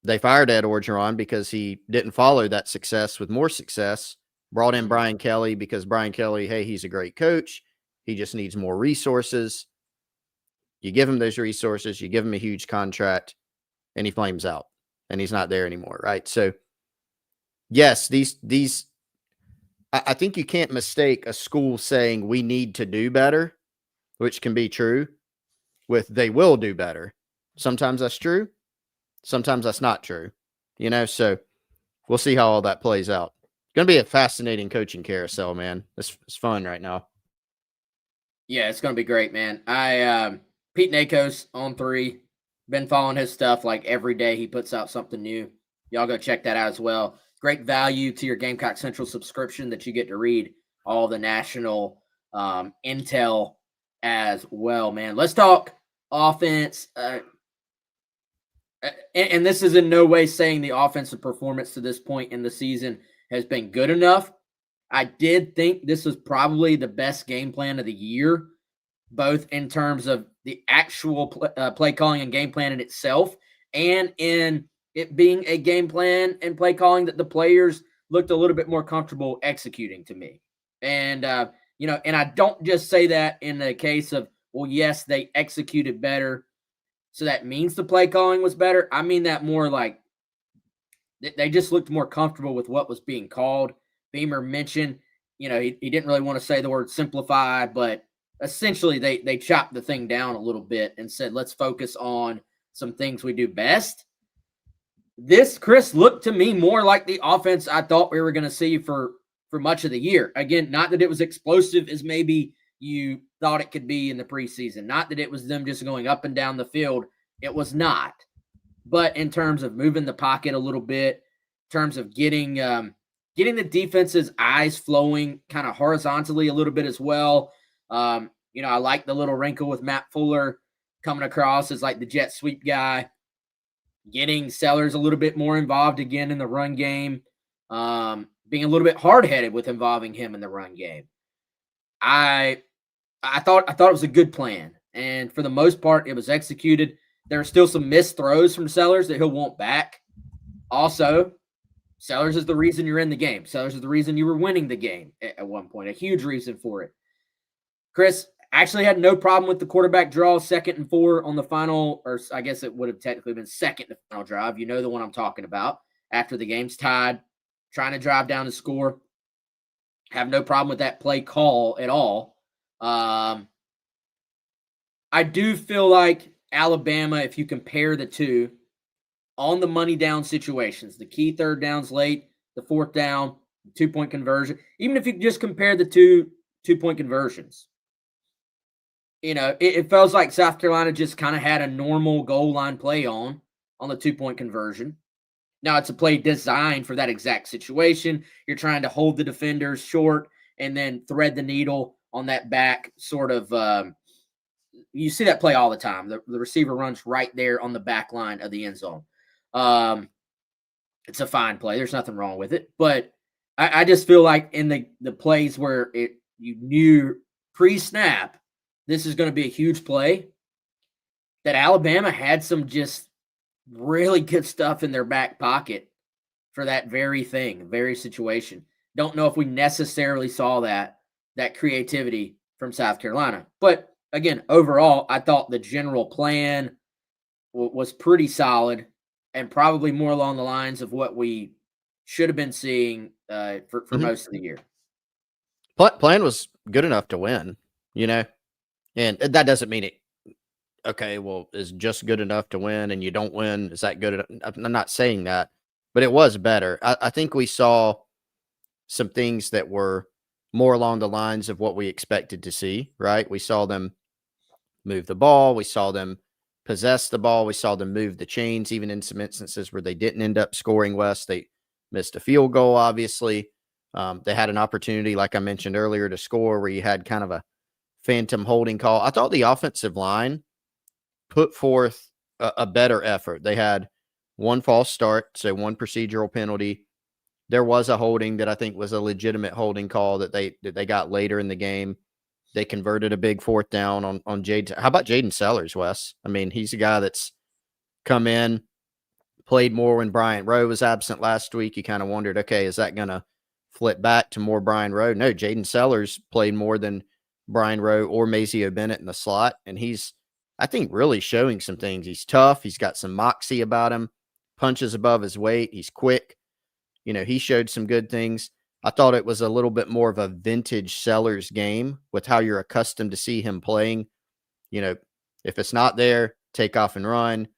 They fired Ed Orgeron because he didn't follow that success with more success. Brought in Brian Kelly because Brian Kelly, hey, he's a great coach. He just needs more resources. You give him those resources, you give him a huge contract, and he flames out, and he's not there anymore, right? So, yes, I think you can't mistake a school saying we need to do better, which can be true, with they will do better. Sometimes that's true. Sometimes that's not true, so we'll see how all that plays out. It's going to be a fascinating coaching carousel, man. It's fun right now. Yeah, it's going to be great, man. Pete Nakos on 3, been following his stuff like every day. He puts out something new. Y'all go check that out as well. Great value to your Gamecock Central subscription that you get to read all the national intel as well, man. Let's talk offense. And this is in no way saying the offensive performance to this point in the season has been good enough. I did think this was probably the best game plan of the year, both in terms of the actual play calling and game plan in itself, and in it being a game plan and play calling that the players looked a little bit more comfortable executing to me. And, and I don't just say that in the case of, well, yes, they executed better, so that means the play calling was better. I mean that more like they just looked more comfortable with what was being called. Beamer mentioned, he didn't really want to say the word simplify, but essentially they chopped the thing down a little bit and said, let's focus on some things we do best. This, Chris, looked to me more like the offense I thought we were going to see for much of the year. Again, not that it was explosive as maybe you thought it could be in the preseason. Not that it was them just going up and down the field. It was not. But in terms of moving the pocket a little bit, in terms of getting the defense's eyes flowing kind of horizontally a little bit as well. I like the little wrinkle with Matt Fuller coming across as like the jet sweep guy, getting Sellers a little bit more involved again in the run game, being a little bit hard-headed with involving him in the run game. I thought it was a good plan, and for the most part, it was executed. There are still some missed throws from Sellers that he'll want back. Also, Sellers is the reason you're in the game. Sellers is the reason you were winning the game at one point, a huge reason for it. Chris actually had no problem with the quarterback draw, 2nd and 4 on the final, or I guess it would have technically been second to final drive. You know the one I'm talking about. After the game's tied, trying to drive down the score. Have no problem with that play call at all. I do feel like Alabama, if you compare the two, on the money down situations, the key 3rd downs late, the 4th down, 2-point conversion, even if you just compare the 2-point conversions, it feels like South Carolina just kind of had a normal goal line play on the 2-point conversion. Now, it's a play designed for that exact situation. You're trying to hold the defenders short and then thread the needle on that back sort of you see that play all the time. The receiver runs right there on the back line of the end zone. It's a fine play. There's nothing wrong with it. But I just feel like in the plays where you knew pre-snap this is going to be a huge play, that Alabama had some just really good stuff in their back pocket for that very situation. Don't know if we necessarily saw that creativity from South Carolina. But again, overall, I thought the general plan was pretty solid and probably more along the lines of what we should have been seeing for most of the year. Plan was good enough to win, and that doesn't mean it. Okay, well, is just good enough to win, and you don't win. Is that good enough? I'm not saying that, but it was better. I think we saw some things that were more along the lines of what we expected to see, right? We saw them move the ball. We saw them possess the ball. We saw them move the chains, even in some instances where they didn't end up scoring. Wes, they missed a field goal, obviously. They had an opportunity, like I mentioned earlier, to score where you had kind of a phantom holding call. I thought the offensive line put forth a better effort. They had one false start, so one procedural penalty. There was a holding that I think was a legitimate holding call that they got later in the game. They converted a big 4th down on Jade. How about Jaden Sellers, Wes? I mean, he's a guy that's come in, played more when Bryant Rowe was absent last week. You kind of wondered, okay, is that going to flip back to more Brian Rowe? No, Jaden Sellers played more than Brian Rowe or Mazeo Bennett in the slot, and he's, I think, really showing some things. He's tough. He's got some moxie about him, punches above his weight. He's quick. He showed some good things. I thought it was a little bit more of a vintage Sellers game with how you're accustomed to see him playing. If it's not there, take off and run,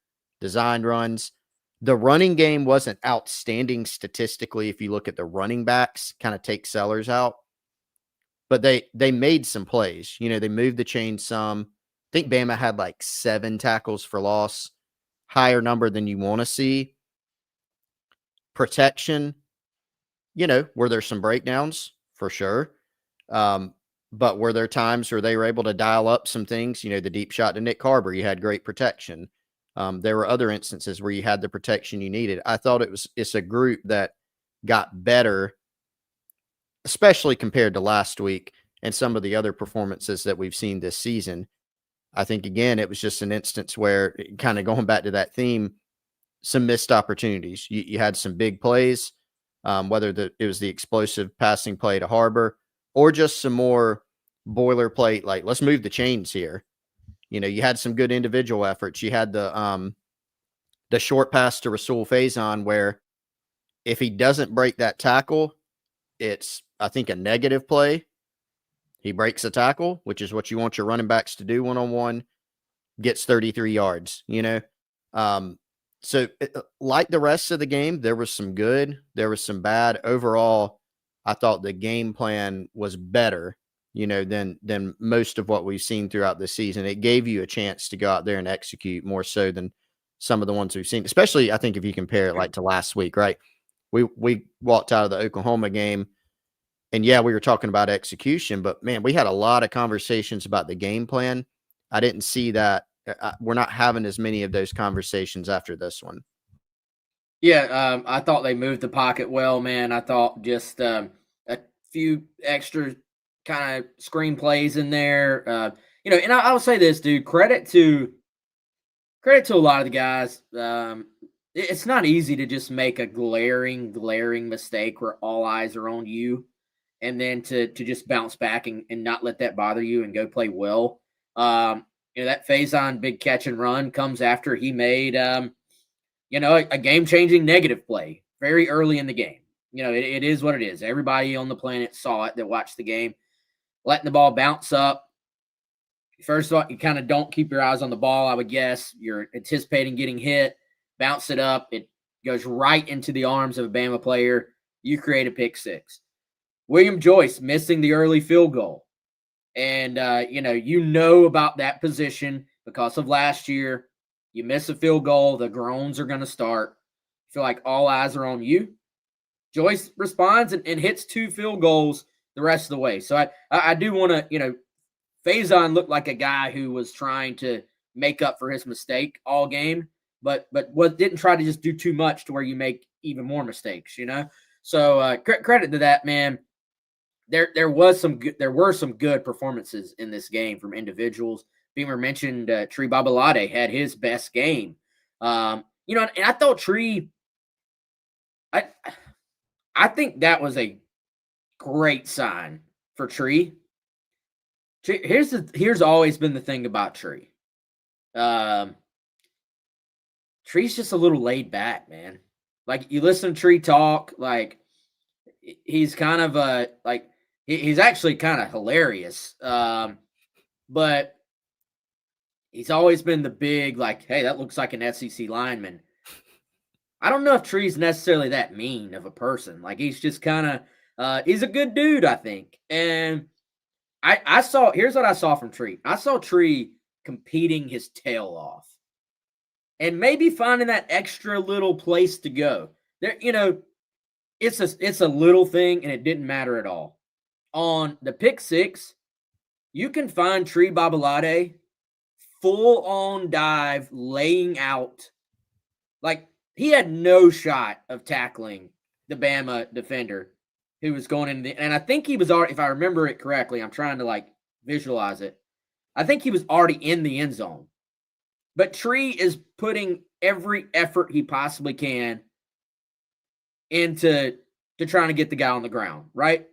designed runs. The running game wasn't outstanding statistically if you look at the running backs, kind of take Sellers out. But they made some plays. They moved the chain some. I think Bama had like 7 tackles for loss, higher number than you want to see. Protection, were there some breakdowns? For sure. But were there times where they were able to dial up some things? The deep shot to Nick Carber, you had great protection. There were other instances where you had the protection you needed. I thought it's a group that got better, especially compared to last week and some of the other performances that we've seen this season. I think, again, it was just an instance where, kind of going back to that theme, some missed opportunities. You had some big plays, whether it was the explosive passing play to Harbor or just some more boilerplate, like, let's move the chains here. You had some good individual efforts. You had the short pass to Rasul Faison, where if he doesn't break that tackle, it's, I think, a negative play. He breaks a tackle, which is what you want your running backs to do one-on-one, gets 33 yards, So like the rest of the game, there was some good, there was some bad. Overall, I thought the game plan was better, than most of what we've seen throughout the season. It gave you a chance to go out there and execute more so than some of the ones we've seen, especially, I think, if you compare it like to last week, right? We walked out of the Oklahoma game, and yeah, we were talking about execution, but man, we had a lot of conversations about the game plan. I didn't see that. We're not having as many of those conversations after this one. Yeah, I thought they moved the pocket well, man. I thought just a few extra kind of screen plays in there. And I will say this, dude. Credit to a lot of the guys. It's not easy to just make a glaring mistake where all eyes are on you, and then to just bounce back and not let that bother you and go play well. That Faison big catch and run comes after he made a game-changing negative play very early in the game. It is what it is. Everybody on the planet saw it that watched the game. Letting the ball bounce up. First of all, you kind of don't keep your eyes on the ball, I would guess. You're anticipating getting hit. Bounce it up. It goes right into the arms of a Bama player. You create a pick six. William Joyce missing the early field goal. And, about that position because of last year. You miss a field goal, the groans are going to start. Feel like all eyes are on you. Joyce responds and hits 2 field goals the rest of the way. So I do want to, Faison looked like a guy who was trying to make up for his mistake all game, but didn't try to just do too much to where you make even more mistakes, So credit to that, man. There were some good performances in this game from individuals. Beamer mentioned Tree Babalade had his best game. And I thought Tree, I think that was a great sign for Tree. Here's always been the thing about Tree. Tree's just a little laid back, man. Like, you listen to Tree talk, like, he's kind of he's actually kind of hilarious. But he's always been the big, like, hey, that looks like an SEC lineman. I don't know if Tree's necessarily that mean of a person. Like, he's just kind of, he's a good dude, I think. And here's what I saw from Tree. I saw Tree competing his tail off and maybe finding that extra little place to go. There, it's a little thing and it didn't matter at all. On the pick six, you can find Tree Babalade full-on dive, laying out. Like, he had no shot of tackling the Bama defender who was going in and I think he was already, if I remember it correctly, I'm trying to, visualize it. I think he was already in the end zone. But Tree is putting every effort he possibly can into trying to get the guy on the ground, right?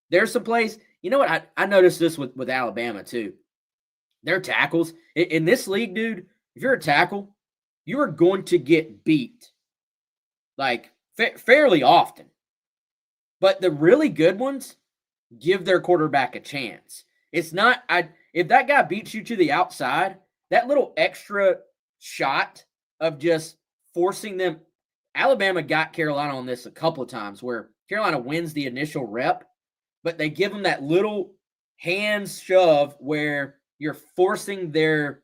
There's some plays. You know what? I noticed this with Alabama too. Their tackles in this league, dude. If you're a tackle, you are going to get beat like fairly often. But the really good ones give their quarterback a chance. It's not if that guy beats you to the outside, that little extra shot of just forcing them. Alabama got Carolina on this a couple of times where Carolina wins the initial rep, but they give them that little hands shove where you're forcing their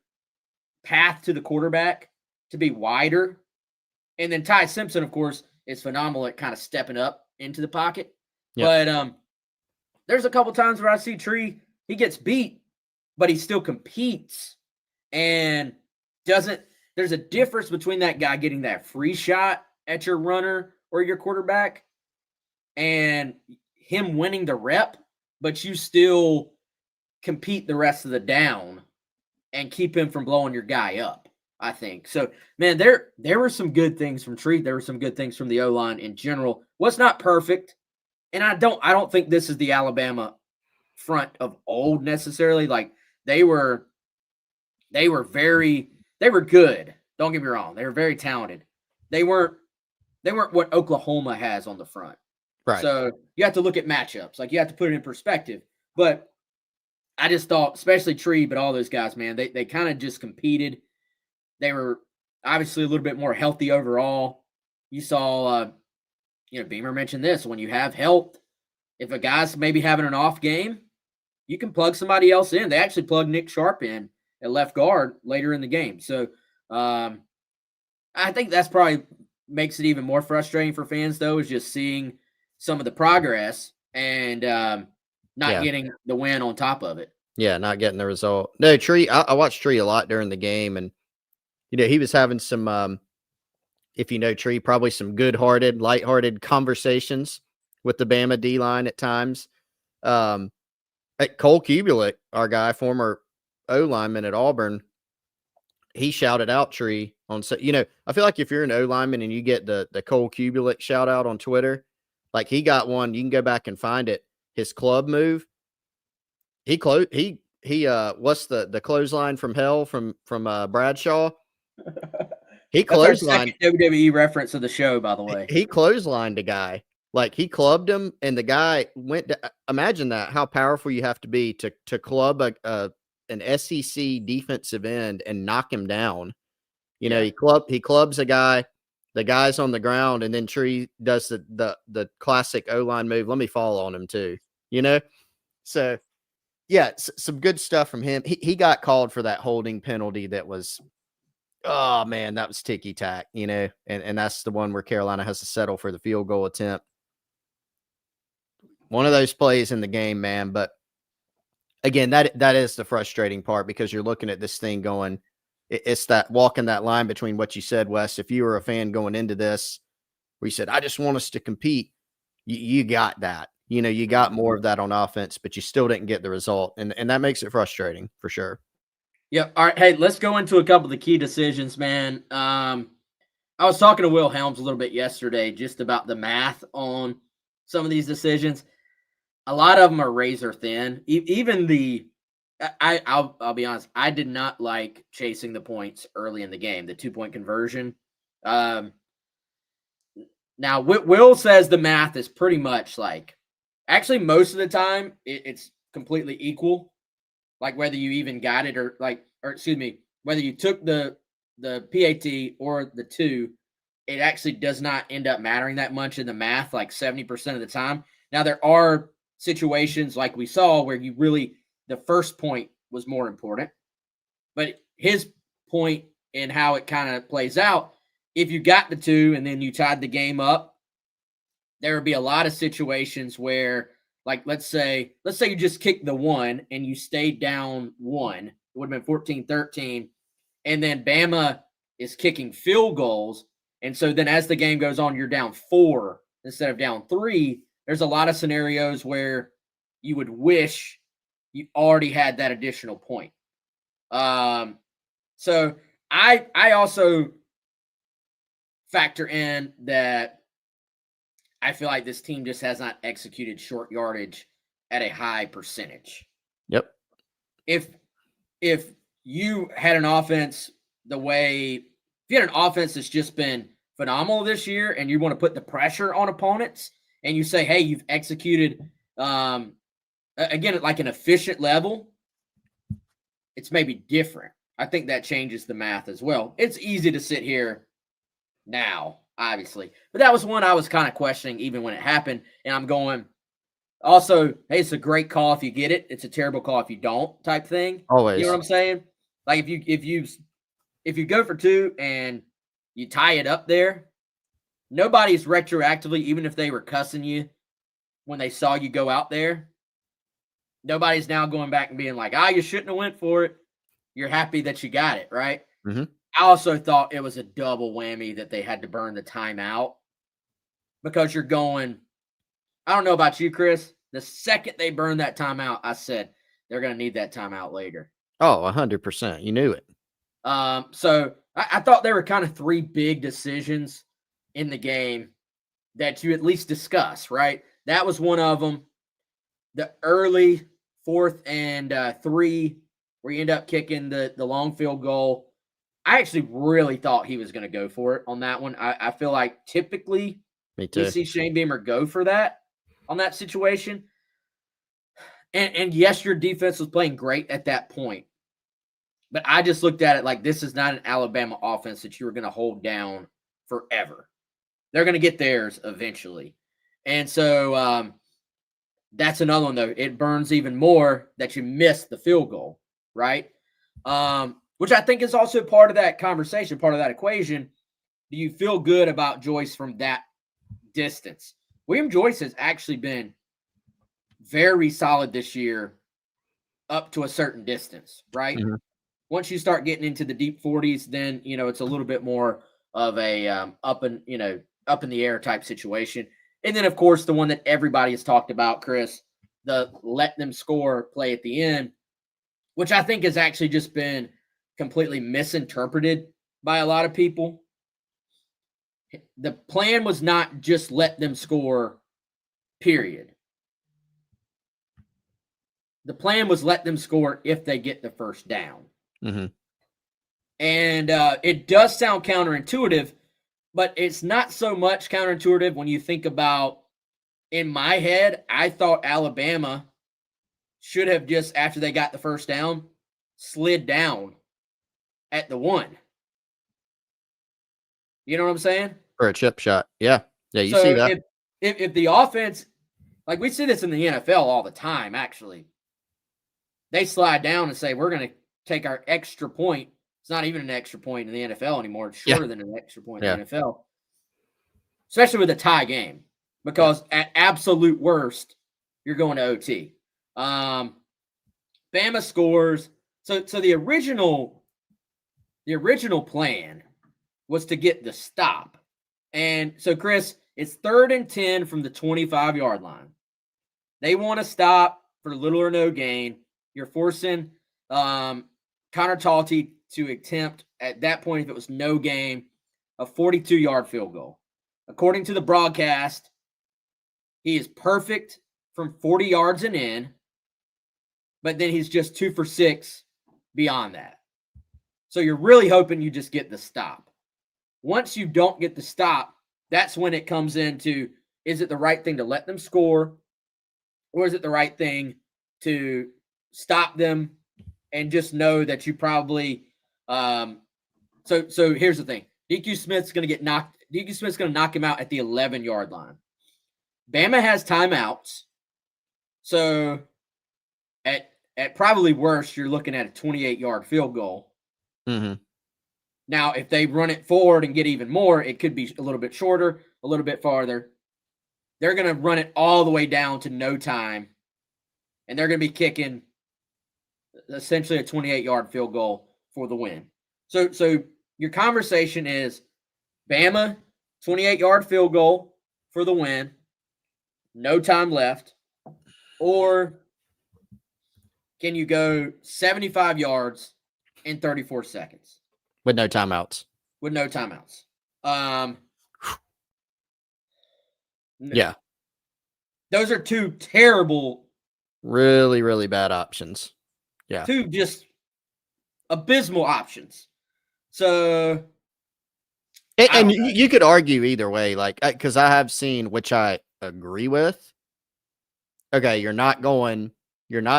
path to the quarterback to be wider. And then Ty Simpson, of course, is phenomenal at kind of stepping up into the pocket. Yep. But there's a couple times where I see Tree, he gets beat, but he still competes and doesn't. There's a difference between that guy getting that free shot at your runner or your quarterback and him winning the rep, but you still compete the rest of the down and keep him from blowing your guy up, I think. So, man, there were some good things from Tree. There were some good things from the O-line in general. Was not perfect, and I don't think this is the Alabama front of old necessarily. Like they were good. Don't get me wrong. They were very talented. They weren't what Oklahoma has on the front. Right. So you have to look at matchups. Like you have to put it in perspective. But I just thought, especially Tree, but all those guys, man, they kind of just competed. They were obviously a little bit more healthy overall. You saw, Beamer mentioned this. When you have health, if a guy's maybe having an off game, you can plug somebody else in. They actually plugged Nick Sharp in at left guard later in the game. So I think that's probably makes it even more frustrating for fans, though, is just seeing some of the progress and not getting the win on top of it. Yeah, not getting the result. No, Tree, I watched Tree a lot during the game, and, he was having some, if you know Tree, probably some good-hearted, lighthearted conversations with the Bama D-line at times. Cole Kubelik, our guy, former O-lineman at Auburn, he shouted out Tree on, I feel like if you're an O-lineman and you get the Cole Kubelik shout out on Twitter, like he got one, you can go back and find it. His club move. What's the clothesline from hell from Bradshaw? He clotheslined WWE reference of the show, by the way. He clotheslined a guy. Like he clubbed him, and the guy went. Imagine that, how powerful you have to be to club an SEC defensive end and knock him down. He clubs a guy. The guy's on the ground, and then Tree does the classic O-line move. Let me fall on him too. So yeah, some good stuff from him. He got called for that holding penalty that was, oh man, that was ticky-tack, and that's the one where Carolina has to settle for the field goal attempt. One of those plays in the game, man. But again, that is the frustrating part, because you're looking at this thing going, it's that walking that line between what you said, Wes. If you were a fan going into this, where you said, I just want us to compete, you got that. You got more of that on offense, but you still didn't get the result. And that makes it frustrating for sure. Yeah. All right. Hey, let's go into a couple of the key decisions, man. I was talking to Will Helms a little bit yesterday just about the math on some of these decisions. A lot of them are razor thin. Even I'll be honest, I did not like chasing the points early in the game, the 2-point conversion. Now, Will says the math is pretty much like, actually, most of the time, it's completely equal. Like whether you even got it or whether you took the PAT or the 2, it actually does not end up mattering that much in the math, like 70% of the time. Now, there are situations like we saw where the first point was more important. But his point and how it kind of plays out, if you got the 2 and then you tied the game up, there would be a lot of situations where, like, let's say you just kicked the 1 and you stayed down 1. It would have been 14-13. And then Bama is kicking field goals. And so then as the game goes on, you're down 4 instead of down 3. There's a lot of scenarios where you would wish you already had that additional point. So I also factor in that I feel like this team just has not executed short yardage at a high percentage. Yep. If you had an offense if you had an offense that's just been phenomenal this year and you want to put the pressure on opponents and you say, hey, you've executed again at like an efficient level, it's maybe different. I think that changes the math as well. It's easy to sit here now, obviously, but that was one I was kind of questioning even when it happened, and I'm going also, hey, it's a great call if you get it. It's a terrible call if you don't, type thing. Always. You know what I'm saying? Like if you go for two and you tie it up there, nobody's retroactively, even if they were cussing you when they saw you go out there, nobody's now going back and being like, you shouldn't have went for it. You're happy that you got it, right? Mm-hmm. I also thought it was a double whammy that they had to burn the timeout because you're going, I don't know about you, Chris. The second they burned that timeout, I said they're going to need that timeout later. Oh, 100%. You knew it. So I thought there were kind of three big decisions in the game that you at least discuss, right? That was one of them. The early 4th and 3, where you end up kicking the long field goal. I actually really thought he was going to go for it on that one. I feel like typically Me too. we see Shane Beamer go for that on that situation. And yes, your defense was playing great at that point. But I just looked at it like this is not an Alabama offense that you were going to hold down forever. They're going to get theirs eventually. And so that's another one, though. It burns even more that you missed the field goal, right? Which I think is also part of that conversation, part of that equation. Do you feel good about Joyce from that distance? William Joyce has actually been very solid this year up to a certain distance, right? Mm-hmm. Once you start getting into the deep 40s, then, it's a little bit more of a up in the air type situation. And then, of course, the one that everybody has talked about, Chris, the let them score play at the end, which I think has actually just been completely misinterpreted by a lot of people. The plan was not just let them score, period. The plan was let them score if they get the first down. Mm-hmm. And it does sound counterintuitive, but it's not so much counterintuitive when you think about, in my head, I thought Alabama should have just, after they got the first down, slid down at the 1. You know what I'm saying? For a chip shot. Yeah. Yeah, you so see that. If the offense, like we see this in the NFL all the time, actually, they slide down and say, we're going to take our extra point. It's not even an extra point in the NFL anymore. It's shorter than an extra point in the NFL, especially with a tie game, because at absolute worst, you're going to OT. Bama scores. So the original plan was to get the stop. And so, Chris, it's 3rd and 10 from the 25-yard line. They want to stop for little or no gain. You're forcing Connor Talty to attempt, at that point, if it was no gain, a 42-yard field goal. According to the broadcast, he is perfect from 40 yards and in, but then he's just 2 for 6 beyond that. So you're really hoping you just get the stop. Once you don't get the stop, that's when it comes into, is it the right thing to let them score, or is it the right thing to stop them and just know that you probably so here's the thing. DQ Smith's going to knock him out at the 11-yard line. Bama has timeouts. So at probably worst, you're looking at a 28-yard field goal. Mm-hmm. Now, if they run it forward and get even more, it could be a little bit shorter, a little bit farther. They're going to run it all the way down to no time, and they're going to be kicking essentially a 28-yard field goal for the win. So your conversation is Bama, 28-yard field goal for the win, no time left, or can you go 75 yards in 34 seconds? with no timeouts. With no timeouts. Yeah. Those are two terrible, really, really bad options. Yeah. Two just abysmal options. So, and you could argue either way, like, because I have seen, which I agree with. Okay, you're not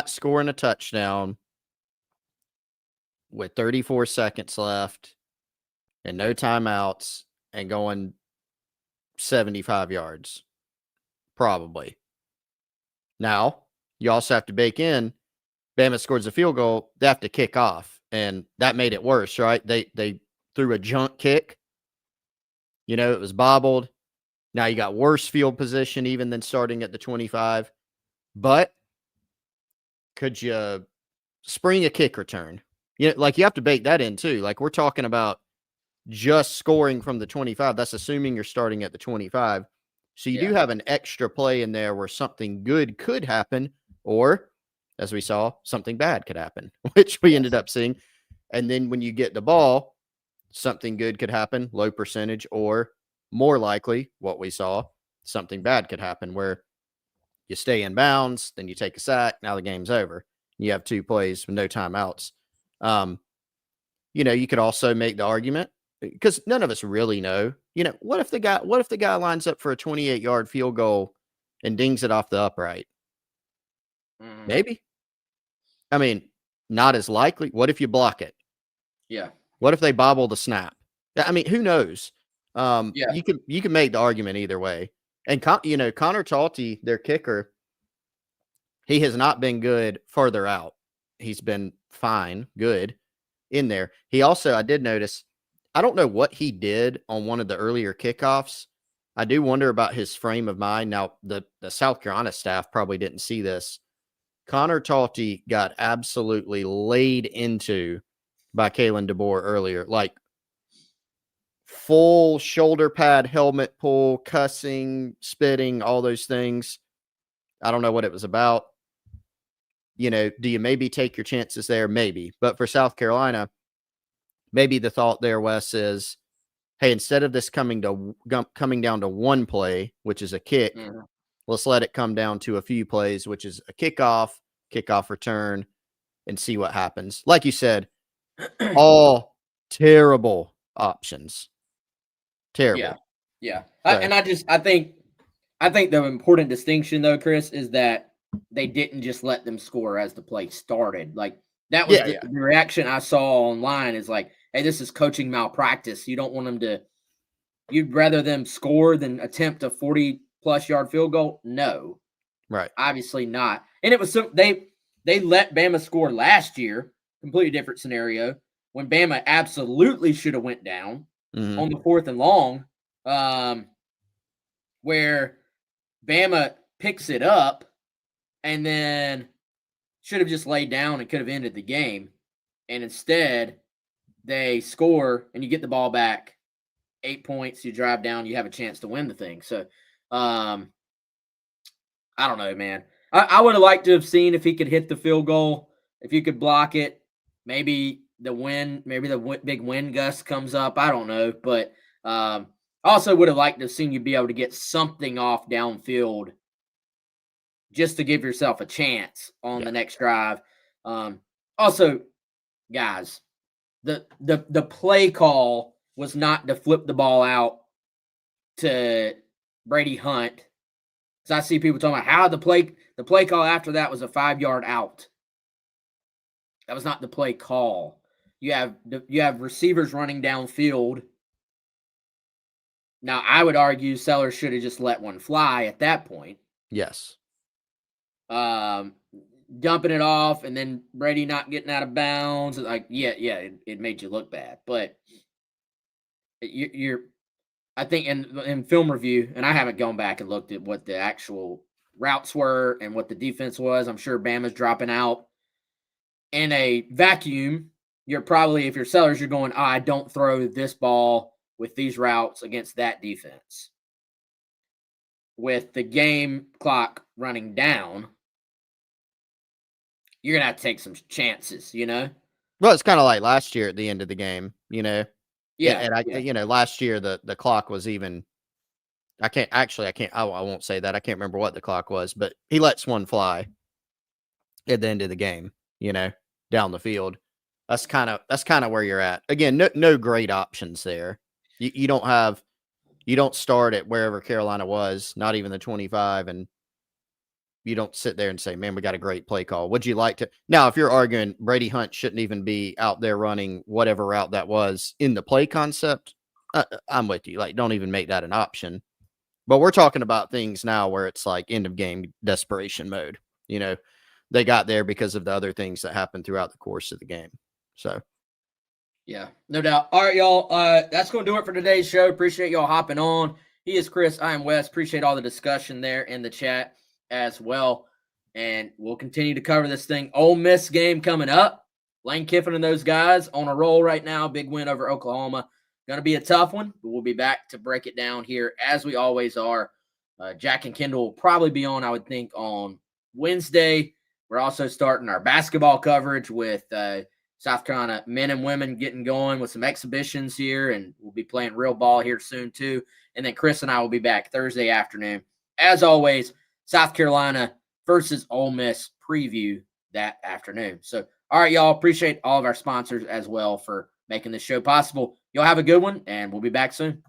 scoring a touchdown with 34 seconds left and no timeouts and going 75 yards, probably. Now, you also have to bake in, Bama scores a field goal, they have to kick off, and that made it worse, right? They threw a junk kick. It was bobbled. Now you got worse field position even than starting at the 25. But could you spring a kick return? Like you have to bake that in too. Like we're talking about just scoring from the 25. That's assuming you're starting at the 25. So you do have an extra play in there where something good could happen, or as we saw, something bad could happen, which we ended up seeing. And then when you get the ball, something good could happen, low percentage, or more likely what we saw, something bad could happen where you stay in bounds, then you take a sack, now the game's over. You have 2 plays with no timeouts. You could also make the argument, because none of us really know, what if the guy lines up for a 28-yard field goal and dings it off the upright? Maybe. I mean, not as likely. What if you block it? Yeah. What if they bobble the snap? I mean, who knows? You can make the argument either way. And Connor Talty, their kicker, he has not been good further out. He's been fine, good in there. He also, I did notice, I don't know what he did on one of the earlier kickoffs. I do wonder about his frame of mind. Now, the South Carolina staff probably didn't see this. Connor Talty got absolutely laid into by Kalen DeBoer earlier, like full shoulder pad, helmet pull, cussing, spitting, all those things. I don't know what it was about. Do you maybe take your chances there? Maybe. But for South Carolina, maybe the thought there, Wes, is, hey, instead of this coming down to one play, which is a kick, let's let it come down to a few plays, which is a kickoff return, and see what happens. Like you said, all terrible options. Terrible. Yeah. I think the important distinction though, Chris, is that they didn't just let them score as the play started. Like that was the reaction I saw online is like, hey, this is coaching malpractice. You don't want them to, you'd rather them score than attempt a 40+ yard field goal? No. Right. Obviously not. And it was they let Bama score last year, completely different scenario, when Bama absolutely should have went down on the 4th and long, where Bama picks it up and then should have just laid down and could have ended the game. And instead, they score and you get the ball back, 8 points, you drive down, you have a chance to win the thing. So, I don't know, man. I would have liked to have seen if he could hit the field goal, if you could block it. Maybe the big wind gust comes up. I don't know. But also would have liked to have seen you be able to get something off downfield just to give yourself a chance on the next drive. Also, guys, the play call was not to flip the ball out to Brady Hunt. So I see people talking about how the play call after that was a 5-yard out. That was not the play call. You have receivers running downfield. Now, I would argue Sellers should have just let one fly at that point. Yes. Dumping it off and then Brady not getting out of bounds. Like, it made you look bad. But I think in film review, and I haven't gone back and looked at what the actual routes were and what the defense was. I'm sure Bama's dropping out. In a vacuum, you're probably, if you're Sellers, you're going, I don't throw this ball with these routes against that defense. With the game clock running down, you're going to have to take some chances, Well, it's kind of like last year at the end of the game, Yeah, and last year the clock was even. I won't say that. I can't remember what the clock was, but he lets one fly at the end of the game, down the field. That's kind of where you're at. Again, no great options there. You don't start at wherever Carolina was, not even the 25, and you don't sit there and say, "Man, we got a great play call." Would you like to now? If you're arguing Brady Hunt shouldn't even be out there running whatever route that was in the play concept, I'm with you. Like, don't even make that an option. But we're talking about things now where it's like end of game desperation mode. They got there because of the other things that happened throughout the course of the game. So, yeah, no doubt. All right, y'all. That's going to do it for today's show. Appreciate y'all hopping on. He is Chris. I am Wes. Appreciate all the discussion there in the chat as well. And we'll continue to cover this thing. Ole Miss game coming up. Lane Kiffin and those guys on a roll right now. Big win over Oklahoma. Going to be a tough one, but we'll be back to break it down here as we always are. Jack and Kendall will probably be on, I would think, on Wednesday. We're also starting our basketball coverage with South Carolina men and women getting going with some exhibitions here, and we'll be playing real ball here soon too. And then Chris and I will be back Thursday afternoon. As always, South Carolina versus Ole Miss preview that afternoon. So, all right, y'all, appreciate all of our sponsors as well for making this show possible. Y'all have a good one, and we'll be back soon.